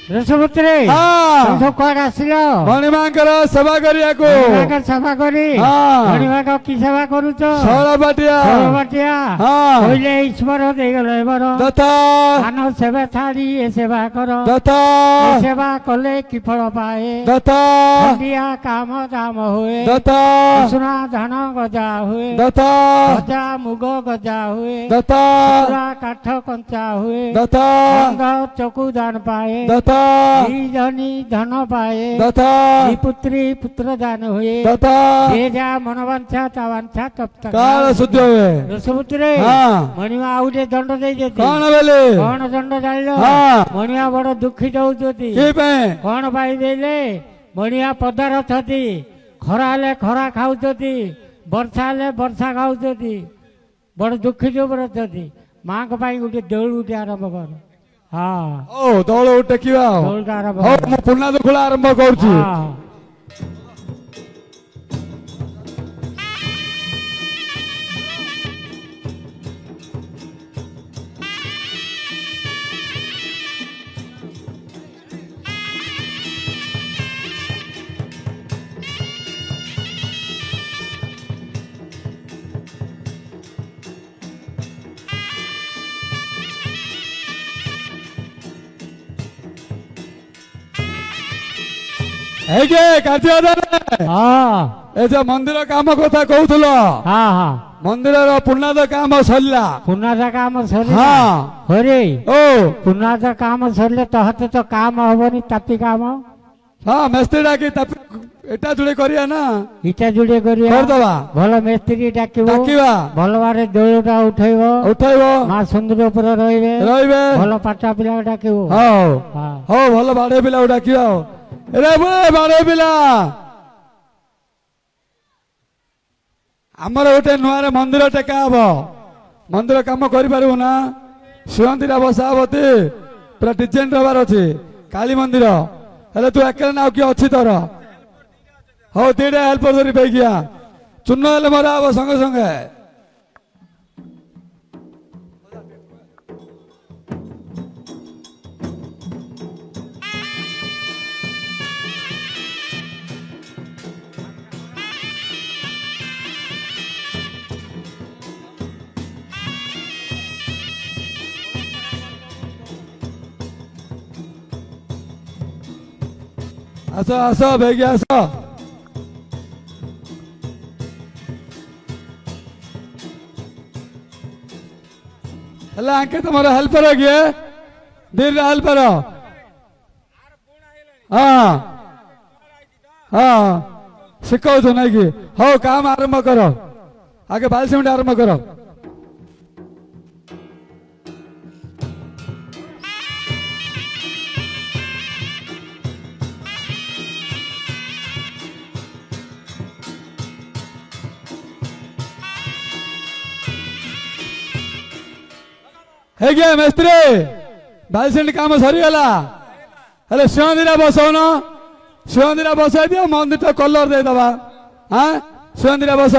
ଋଷିପୁତ୍ରେ ହଁ ତମେ ସବୁ କୁଆଡେ ଆସିଲ ମଣି ମାଙ୍କର ସେବା କରିବାକୁ ମଣିମାଙ୍କ ସେବା କରି ହଁ। ମଣିମାଙ୍କ କି ସେବା କରୁଛ ଷୋଳବାଟିଆ ଷୋଳବାଟିଆ ହଁ କହିଲେ ଈଶ୍ୱର ଦେଇଗଲ ଏବାର ଦତ୍ତ ଧାନ ସେବା ଛାଡି ଏ ସେବା କର ଦତ୍ତ ଏ ସେବା କଲେ କି ଫଳ ପାଏ ଦତ୍ତ ଖଣ୍ଡିଆ କାମ ଦାମ ହୁଏ ଦତ୍ତ ଉଷୁନା ଧାନ ଗଜା ହୁଏ ଦତ୍ତ ଗଜା ମୁଗ ଗଜା ହୁଏ ଦତ୍ତ ପୁରା କାଠ କଞ୍ଚା ହୁଏ ଦତ୍ତ ବନ୍ଧ ଚକୁ ଦାନ ପାଏ ଦତ୍ତ ଦି ଜନି ଧନ ପାଏ ଦତ୍ତ ଦି ପୁତ୍ରୀ ପୁତ୍ର ଦାନ ହୁଏ ଦତ୍ତ ଯେ ଯା ମନବାଞ୍ଛା ତା ବାଞ୍ଛା ତପ୍ତ କାଳ ଶୁଦ୍ଧ ହୁଏ ଋଷିପୁତ୍ରେ ହଁ ମଣିମା ଆଉ ଗୋଟେ ଦଣ୍ଡ ଦେଇଛନ୍ତି କଣ ବେଲେ କଣ ଦଣ୍ଡ ଜାଣିଲ ହଁ ମଣିମା ବଡ ଦୁଃଖିତ ହଉଛନ୍ତି କି ପାଇଁ କଣ ପାଇଁ ଦେଲେ ମଣିମା ପଦାର ଅଛନ୍ତି ଖରା ହେଲେ ଖରା ଖାଉଛନ୍ତି ବର୍ଷା ହେଲେ ବର୍ଷା ଖାଉଛନ୍ତି ବଡ ଦୁଃଖିତ ଉପରେ ଅଛନ୍ତି ମାଙ୍କ ପାଇଁ ଗୋଟେ ଦେଉଳ ଗୋଟେ ଆରମ୍ଭ କର ହଁ ଓ ଦଳ ଟେକିବା ଦେଉଳଟା ଆରମ୍ଭ ହଉ କର ମୁଁ ପୁନା ଦୁଖୁଳା ଆରମ୍ଭ କରୁଛି ହଁ ହେଇକେ କାର୍ଯ୍ୟ ହଁ ଏ ଯେ ମନ୍ଦିର କାମ କଥା କହୁଥିଲ ହଁ ହଁ ମନ୍ଦିରର ପୁନାଦ କାମ ସରିଲା ପୁନାଦ କାମ ସରିଲା ହଁ ହରେ ଓ ପୁନାଦ କାମ ସରିଲେ ତ ହାତେ ତ କାମ ହବନି ତାପି କାମ ହଁ ମିସ୍ତ୍ରୀ ଡାକି ଏଟା ଯୋଡେ କରିବା ନା ଇଟା ଯୋଡିଏ କରିବା କରିଦବା ଭଲ ମିସ୍ତ୍ରୀ ଡାକିବ ଡାକିବା ଭଲ ଭାବରେ ଦୋଳଟା ଉଠେଇବ ଉଠେଇବ ମା ସୁନ୍ଦର ଉପରେ ରହିବେ ରହିବେ ଭଲ ପାଠା ପିଲା ଡାକିବ ହଉ ହଁ ହଉ ଭଲ ବାଡେ ପିଲା ଡାକିବା ଆଉ ରେ ବାଡେ ପିଲା ଆମର ଗୋଟେ ନୂଆରେ ମନ୍ଦିର ଟେକା ହବ ମନ୍ଦିର କାମ କରିପାରିବୁ ନା ଶିଅନ୍ତିରା ବସା ହବ ପୁରା ଡିଜାଇନ ହବାର ଅଛି କାଳୀ ମନ୍ଦିର ହେଲେ ତୁ ଏକରେ ନା ଆଉ କିଏ ଅଛି ତୋର ହଉ ଦିଟା ହେଲ୍ପର ଧରି ପାଇକିଆ ଚୂନ ହେଲେ ମରା ହବ ସଙ୍ଗେ ସଙ୍ଗେ ଆସ ଆସ ବେଗି ଆସ ହେଲା ଆଙ୍କେ ତମର ହେଲ୍ପର କିଏ ଦିନରେ ହେଲ୍ପର ହଁ ହଁ ଶିଖଉଛୁ ନାଇଁ କି ହଉ କାମ ଆରମ୍ଭ କର ଆଗେ ବାଲି ସିମେଣ୍ଟ ଆରମ୍ଭ କର ହେଇଗିଆ ମିସ୍ତ୍ରୀ ବାଲି ସିମେଣ୍ଟ କାମ ସରିଗଲା ହେଲେ ଶିଅନ୍ଦିରା ବସଉନ ଶିଅନ୍ଦିରା ବସାଇ ଦିଅ ମନ୍ଦିରଟା କଲର ଦେଇଦବା ହଁ ଶିଅନ୍ଦିରା ବସ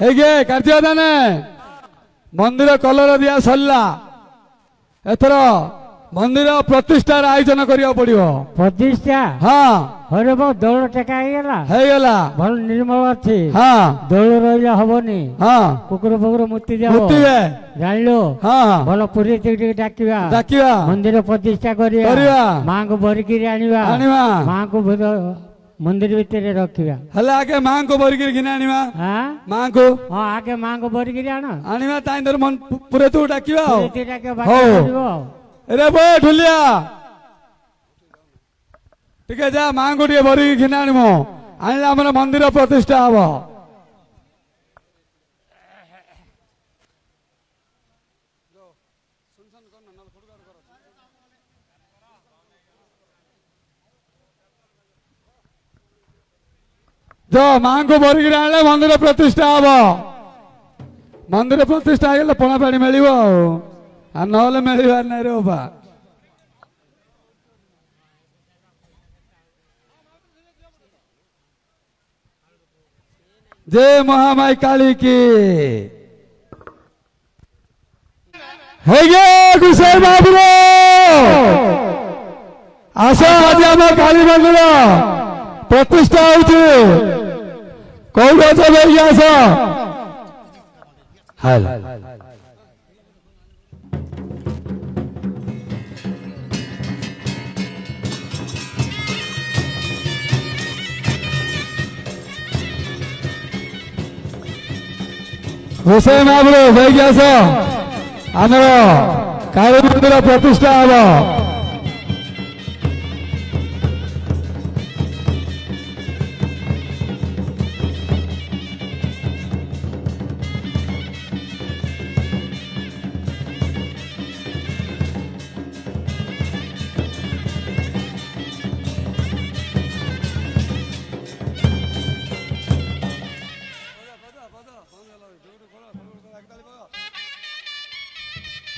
ହେଇगे କାର୍ଯ୍ୟ ଦାନେ ମନ୍ଦିର କଲର ଦିଆ ସରିଲା ଏଥର ମନ୍ଦିର ପ୍ରତିଷ୍ଠାର ଆୟୋଜନ କରିବାକୁ ପଡିବ ପ୍ରତିଷ୍ଠା ହଁ ହରେ ବାବୁ ଦୋଳ ଟେକା ହେଇଗଲା ଭଲ ନିର୍ମଳ ଅଛି ହଁ ଦୋଳ ରହିଲେ ହବନି ହଁ କୁକୁର ଫୁକୁର ମୁତି ଯାଅ ମୁତିବେ ଜାଣିଲୁ ହଁ ଭଲ ପୁରୀ ଟିକେ ଡାକିବା ଡାକିବା ମନ୍ଦିର ପ୍ରତିଷ୍ଠା କରିବା କରିବା ମାଙ୍କୁ ଭରିକିରି ଆଣିବା ଆଣିବା ମାଙ୍କୁ ମନ୍ଦିର ଭିତରେ ରଖିବା ହେଲେ ଆଗେ ମାଙ୍କୁ ଭରିକିରି ଘିନି ଆଣିବା ହଁ ମାଙ୍କୁ ହଁ ଆଗେ ମାଙ୍କୁ ଭରିକିରି ଆଣ ଆଣିବା ତାଇ ଧର ପୁରେ ତୁ ଡାକିବା ଆଉ ପୁରୀ ଡାକିବା ବାଟ କରିବ ରେ ବୋ ଢୁଲିଆ ଟିକେ ଯା ମାଙ୍କୁ ଟିକେ ଭରିକି ଘିନି ଆଣିବ ଆଣିଲେ ଆମର ମନ୍ଦିର ପ୍ରତିଷ୍ଠା ହବ ମାଙ୍କୁ ଭରିକିରି ଆଣିଲେ ମନ୍ଦିର ପ୍ରତିଷ୍ଠା ହବ ମନ୍ଦିର ପ୍ରତିଷ୍ଠା ହେଇଗଲେ ପଣା ପାଣି ମିଳିବ ଆଉ ନହେଲେ ମିଳିବାର ନାହିଁ ରେ ବାପା जय महामाई काली की गुसाई बाबू आस आज आम काली मंदिर प्रतिष्ठा होती कौन आस गोसाई महाप्रभु बैक आस आम काली मंदिर प्रतिष्ठा हम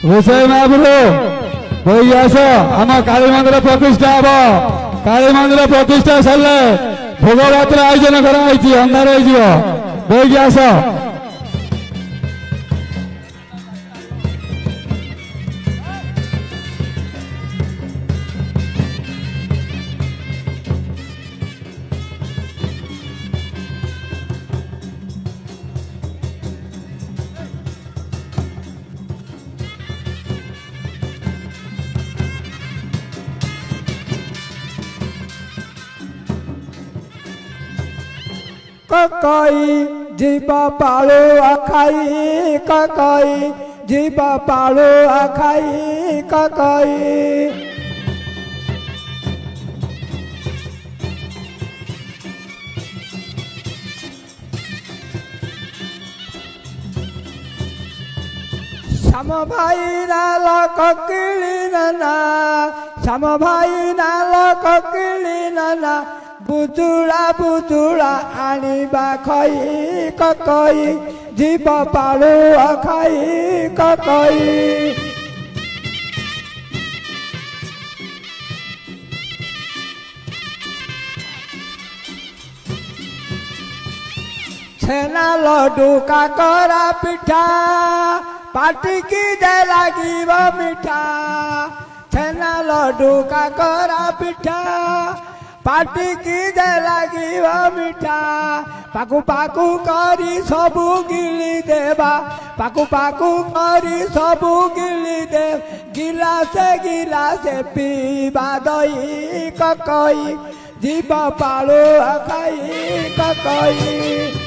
गोसाई महाप्रभु बैक आस आम काली मंदिर प्रतिष्ठा हम काली मंदिर प्रतिष्ठा सरले भोग भात आयोजन कराई अंधार बैक आस ककाई जीवा पालो आखाई ककाई जीवा पालो आखाई ककाई श्याम भाई नाल ककिली नाना श्याम भाई नाल ककिली नाना बुजुड़ा बुजुड़ा आनिबा खई ककई जीव पालू खाई ककई छेना लड्डू काकरा पिठा पाटी की जय लागिब मिठा छेना लड्डू काकरा पिठा पाटी की जय लागिब मिठा पाकु पाकु करी सबु गिली देबा पाकु पाकु करी सबु गिली दे गिलासे पीबा दही ककई जीव पालू खाई ककई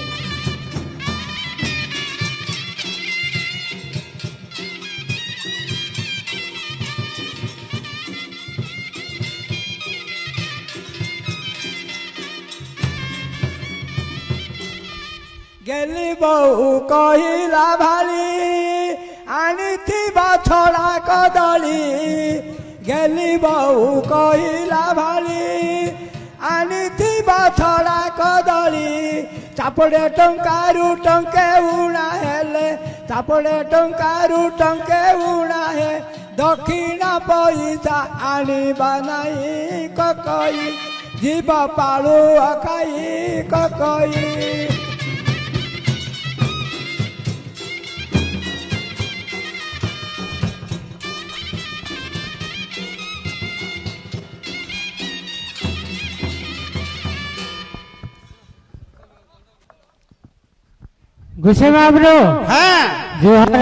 गेली बहु कहिला भाली आनिथिबा छड़ा कदली गेली बहु कहिला भाली आनिथिबा छड़ा कदली चापड़े टंकारु टंके उड़ा हेले चापड़े टंकारु टंके उड़ा हे दक्षिणा पैसा आनिबा नाही ककई जीव पालू खाई ककई ଗୋସାଇ ମହାପ୍ରଭୁ হ্যাঁ ଜୁହାର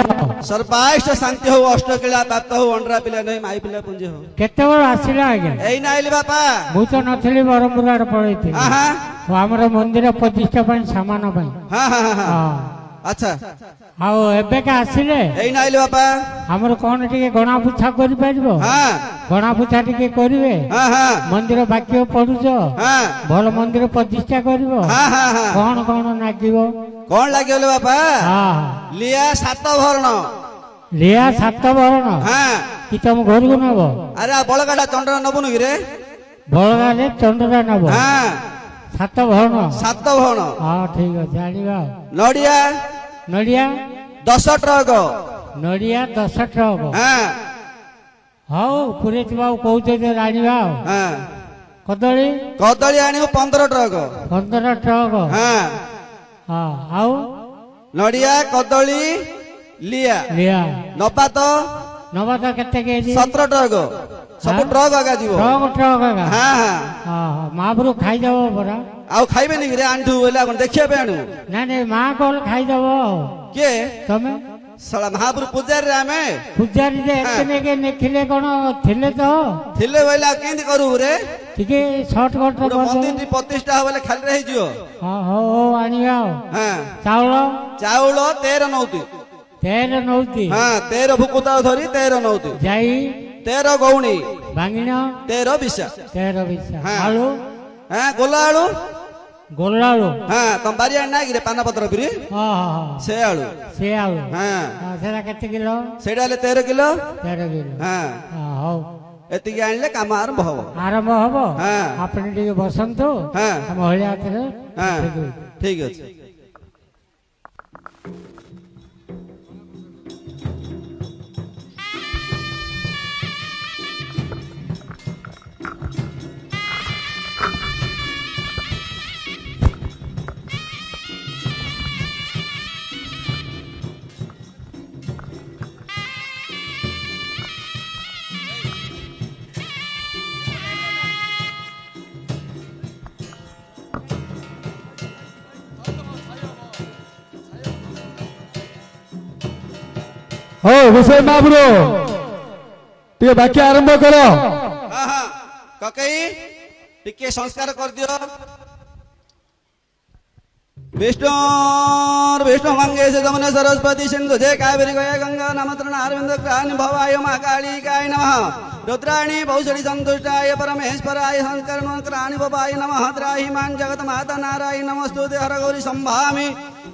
সর্বাইষ্ট শান্তি হও অষ্টকিলা প্রাপ্ত হও অন্ডরা পিলা নই মাই পিলা পুঞ্জি হও କେତେବେଳେ ଆସିଲା ଆଜ୍ଞା এই না আইলি বাপা ମୁଁ ତ ନଥିଲି ବ୍ରହ୍ମପୁର ଆଡେ ପଳେଇଥିଲି হ্যাঁ হ্যাঁ ଆମର ମନ୍ଦିର ପ୍ରତିଷ୍ଠା ପାଇଁ ସାମାନ ପାଇଁ হ্যাঁ হ্যাঁ হ্যাঁ ହଁ আচ্ছা ଆଉ ଏବେକା ଆସିଲେ এই না আইলি বাপা ଆମର କଣ ଟିକେ ଗଣା ପୁଛା କରିପାରିବ হ্যাঁ ଗଣା ପୁଛା ଟିକେ କରିବେ হ্যাঁ হ্যাঁ ମନ୍ଦିର ବାକ୍ୟ ପଢୁଛ হ্যাঁ ଭଲ ମନ୍ଦିର ପ୍ରତିଷ୍ଠା କରିବ হ্যাঁ হ্যাঁ হ্যাঁ କଣ କଣ ନାଗିବ কোন লাগিলে বাপা ହଁ লিয়া সাত ভরণ ଲିଆ ସାତ ବରଣ হ্যাঁ କି ତମ ଘରକୁ ନେବ আরে বড়গাটা চন্দ্র নবনু কি রে ବଳଗାରେ ଚନ୍ଦ୍ର ନେବ হ্যাঁ ସାତ ଭରଣ সাত ভরণ ହଁ ଠିକ ଅଛି ଆଣିବା ଆଉ নড়িয়া ନଡ଼ିଆ 10 ট্রক ନଡ଼ିଆ 10 ଟ୍ରକ হ্যাঁ ହଉ ପୁରେଇଥିବା ଆଉ କହୁଛ ଯେ ଆଣିବା ଆଉ হ্যাঁ କଦଳୀ কদলী আনিব 15 ট্রক 15 ଟ୍ରକ হ্যাঁ ହଁ ଆଉ নড়িয়া কদলী লিয়া ଲିଆ নবা তো ନବା ତ କେତେ କେଜି 17 ট্রক সব ট্রক আগা দিব ଟ୍ରକ ଟ୍ରକ ଏକା হ্যাঁ হ্যাঁ ହଁ ମହାପ୍ରଭୁ ଖାଇଦବ ପରା ଆଉ ଖାଇବେନି କି ରେ ଆଣ୍ଠୁ ବୋଲେ ଆପଣ ଦେଖିବା ପାଇଁ ଆଣୁ ନାଇଁ ନାଇଁ ମା କଲ ଖାଇଦବ ଆଉ କିଏ ତମେ ଶଳା ମହାପୁରୁ ପୂଜାରୀରେ ଆମେ ପୂଜାରୀ ଯେ ଏତେ ନେଇକି ନେଖିଲେ କଣ ଥିଲେ ତ ଥିଲେ ବୋଇଲେ ଆଉ କେମିତି କରିବୁ ରେ ଟିକେ ସର୍ଟକଟ ଗୋଟେ କରିଦବ ମନ୍ଦିର ପ୍ରତିଷ୍ଠା ହବ ବୋଲେ ଖାଲିରେ ହେଇଯିବ ହଁ ହଉ ହଉ ଆଣିବା ଆଉ ହଁ ଚାଉଳ ଚାଉଳ 13 ନଉତି ତେଲ ନଉଛି ହଁ 13 ଭୁକୁତାଉ ଧରି 13 ନଉତି ଯାଇ 13 ଗଉଣୀ ବାଙ୍ଗିଣ 13 ବିଶା ତେର ବିଶା ହଁ। ଆଳୁ ହଁ ଗୋଲା ଆଳୁ ଗୋଲାଳୁ ହଁ ତମ ବାରି ଆଣି ନାଇଁ କିରେ ପାନ ପତ୍ର ପିରି ହଁ ହଁ ହଁ ସେ ଆଳୁ ସେ ଆଳୁ ହଁ ହଁ, ସେଟା କେତେ କିଲୋ ସେଇଟା ହେଲେ 13 କିଲୋ 13 କିଲୋ ହଁ ହଁ, ହଉ ଏତିକି ଆଣିଲେ କାମ ଆରମ୍ଭ ହବ ଆରମ୍ଭ ହବ ହଁ। ଆପଣ ଟିକେ ବସନ୍ତୁ ହଁ। ମହିଳା ହାତରେ ହଁ ପଠେଇ ଦଉଛି। ଠିକ ଅଛି ହଉ ଗୋସାଇ ମହାପ୍ରଭୁ ଟିକେ ବାକ୍ୟ ଆରମ୍ଭ କର ହଁ ହଁ କକେଇ ଟିକେ ସଂସ୍କାର କରିଦିଅ विष्णु विष्णु मंगेश जमुने सरस्वती सिंधु जय कावेरी गया गंगा नमः अरविंद क्रांति भवाय महाकालिकाय नमः रुद्राणी बहुषणी संतुष्टाय परमेश्वराय संकरण क्रांति भवाय नमः त्राहि मान जगत माता नारायण नमस्तुते हर गौरी संभामि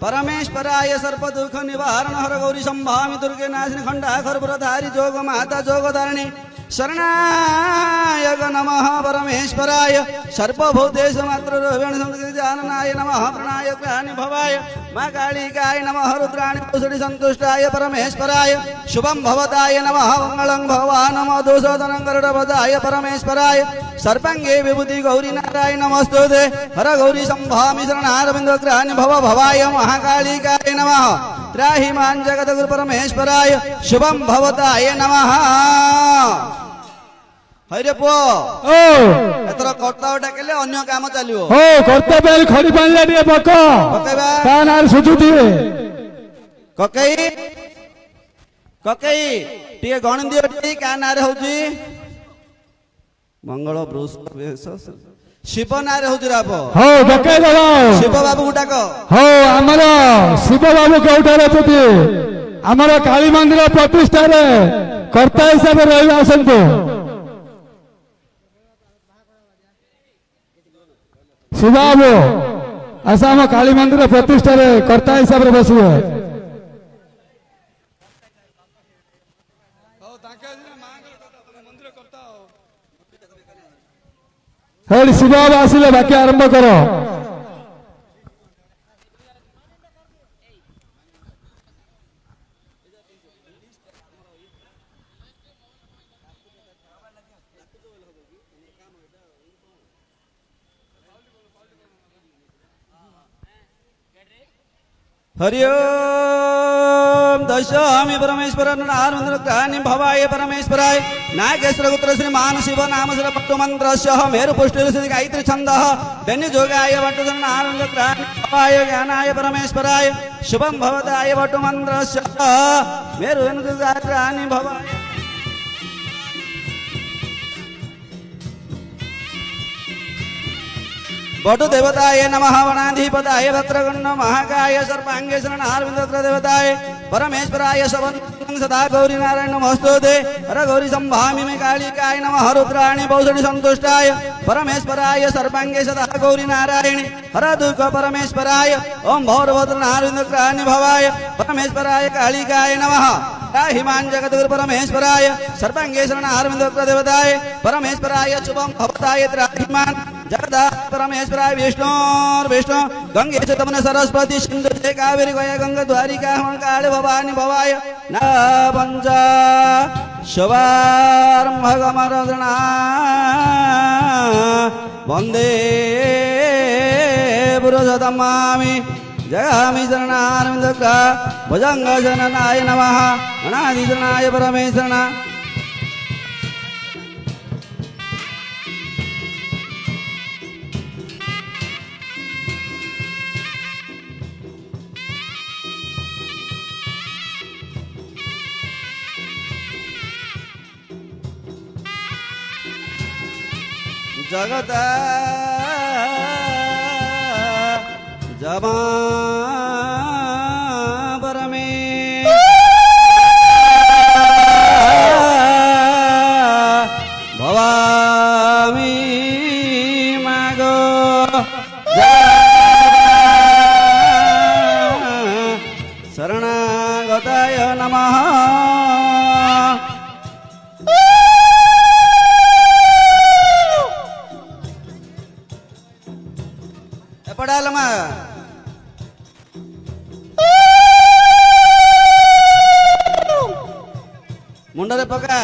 परमेश्वराय सर्प दुख निवारण हर गौरी संभामि दुर्गे नाशिनी खंडा खरपुरधारी जोग माता जोगधारिणी शरणाय नमः परमेश्वराय सर्वभूतेषु मात्र रूपेण संजाननाय नमः प्रणाय क्रानि भवाय मां कालिकाय नमः रुद्राणि बहुषणी संतुष्टाय परमेश्वराय शुभं भवताय नमः मंगलं भवान् नमो दोषोदनं गरुडवदाय परमेश्वराय सर्वांगे विभूति गौरी नारायण नमस्तुते हर गौरी संभामि शरणारविंद क्रानि भव भवाय महाकालिकाय नमः त्राहि मां जगद्गुरु परमेश्वराय शुभं भवताय नमः ହଇରେ ପୁଅ ଓ ଏଥର କର୍ତ୍ତବ୍ୟ ଡାକିଲେ ଅନ୍ୟ କାମ ଚାଲିବ ହଉ କର୍ତ୍ତବ୍ୟ ଖଡି ପାଣିଲେ ଟିକେ ପକ ପକେଇବା ତା ନାଁରେ ସୁଝୁଥିବେ କକେଇ କକେଇ ଟିକେ ଗଣି ଦିଅ ଟିକେ କାହା ନାଁରେ ହଉଛି ମଙ୍ଗଳ ଶିବ ନାଁରେ ହଉଛି ରାବ ହଉ ଡକେଇ ଦବ ଶିବ ବାବୁକୁ ଡାକ ହଉ ଆମର ଶିବ ବାବୁ କେଉଁଠାରେ ଅଛନ୍ତି ଆମର କାଳୀ ମନ୍ଦିର ପ୍ରତିଷ୍ଠାରେ କର୍ତ୍ତା ହିସାବରେ ରହିବା ଆସନ୍ତୁ ଶିବ ବାବୁ ଆସ ଆମ କାଳୀ ମନ୍ଦିର ପ୍ରତିଷ୍ଠାରେ କର୍ତ୍ତା ହିସାବରେ ବସିବେ ହେଠି ଶିବ ବାବୁ ଆସିଲେ ବାକ୍ୟ ଆରମ୍ଭ କର हरि ओम दश्यामि परमेश्वर नारन्द्रकानि भवाय परमेश्वराय नागेश्वर पुत्र श्रीमान शिव नाम श्री पट्टु मंत्रस्य मेरु पुष्टि श्री गायत्री छन्दः धन्य जोगाय पट्टु नारन्द्रकानि भवाय ज्ञानाय परमेश्वराय शुभं भवताय पट्टु मंत्रस्य मेरु गायत्राणि भवाय वटु देवताय नमः वनाधिपताय वक्रगण्ड महाकाय सर्पांगे शरणारविंद्र देवताय परमेश्वराय शवन सदा गौरी नारायण नमस्तुते हर गौरी संभामि मे कालिकाय नमः रुद्राणि बहुषणि संतुष्टाय परमेश्वराय सर्पांगे सदा गौरी नारायणि हर दुर्ग परमेश्वराय ओम भौरभद्र नारविंद्राणि भवाय परमेश्वराय कालिकाय नमः हिमान् जगद्गुरु परमेश्वराय सर्पांगे शरणारविंद्र देवताय परमेश्वराय शुभं भवताय त्राहिमान् जगदा परमेश्वराय विष्णु गंगे च तमन सरस्वती सिंधु च कावेरी गया गंगा द्वारिका काले भवानी भवाय न पंचा शुभारंभ गमरदना वंदे पुरुषोत्तमामि जगामि शरणारविंद भुजंग जननाय नमः अनादि शरणाय परमेश्वरना जगत जमा परमे भवामी मागो शरणागताय नमः पडालमा मुंडरे पका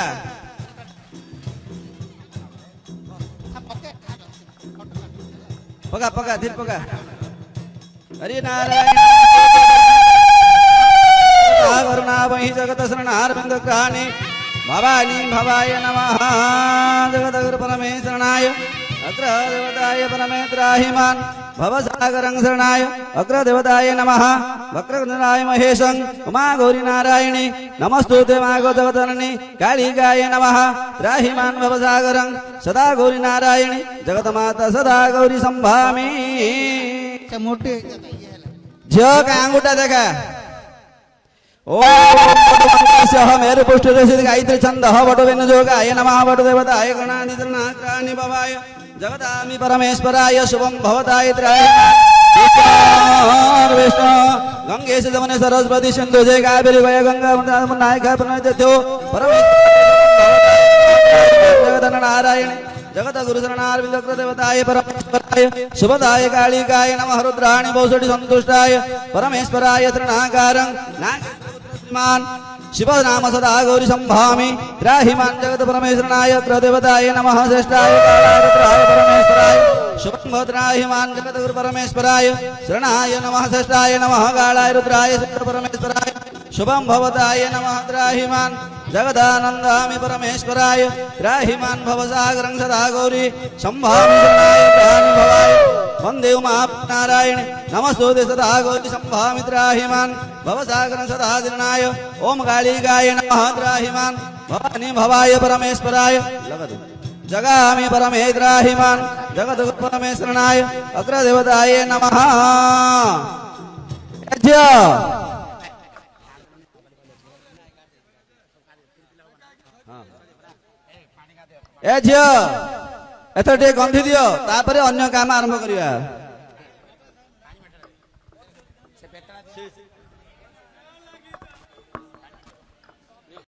पका पका धीर पका हरि नारायण करुणा वही जगत शरणारविंद कानि भवानी भवाय नमः जगत गुरु परमेश्वरनाय अग्र देवताय परमेत्राहिमान् भवसागरं शरणाय अग्र देवताय नमः वक्रगणराय महेशं उमा गौरी नारायणी नमस्तुते मागो जगतननि कालिकाय नमः त्राहिमान् भवसागरं सदा गौरी नारायणी जगतमाता सदा गौरी संभामि मोटे झ का अंगूठा देखा ओम मेरु पुष्टि गायत्री छन्दः वटु वेणुजोगाय नमः वटु देवताय गणाधितरणानि भवाय जगदामि परमेश्वराय शुभं भवताय विष्णु गंगे से जमुने सरस्वती सिंधु जय कावेरी वय गंगा नायका प्रणयतो परमेश्वर नारायण जगत गुरु शरणारविंद देवताय परमेश्वराय शुभदाय कालिकाय नमः रुद्राणि बहुषणि संतुष्टाय परमेश्वराय तृणाकारं नागमान शिव नाम सदा गौरी संभामि त्राहिमान् जगत परमेश्वरनाय देवताय नमः श्रेष्ठाय कालाय परमेश्वराय शुभं भद्राहिमान् जगत गुरु परमेश्वराय शरणाय नमः श्रेष्ठाय नमः कालाय रुद्राय परमेश्वराय शुभं भवताय नमः त्राहिमान् जगदानंदामि परमेश्वराय त्राहिमान् भवसागरं सदा गौरी संभामि शरणाय प्राणि भवाय वंदे उमानारायण नमस्तुते सदा गौरी संभामि त्राहिमान् भवसागरं सदा दिनाय ओम कालिकाय नमः त्राहिमान् भवानी भवाय परमेश्वराय जगामि परमेत्राहिमान् जगत परमेश्वरनाय अग्र देवताय नमः ए झियो एथर टे गंधी दियो तापरे अन्य काम आरंभ करिया।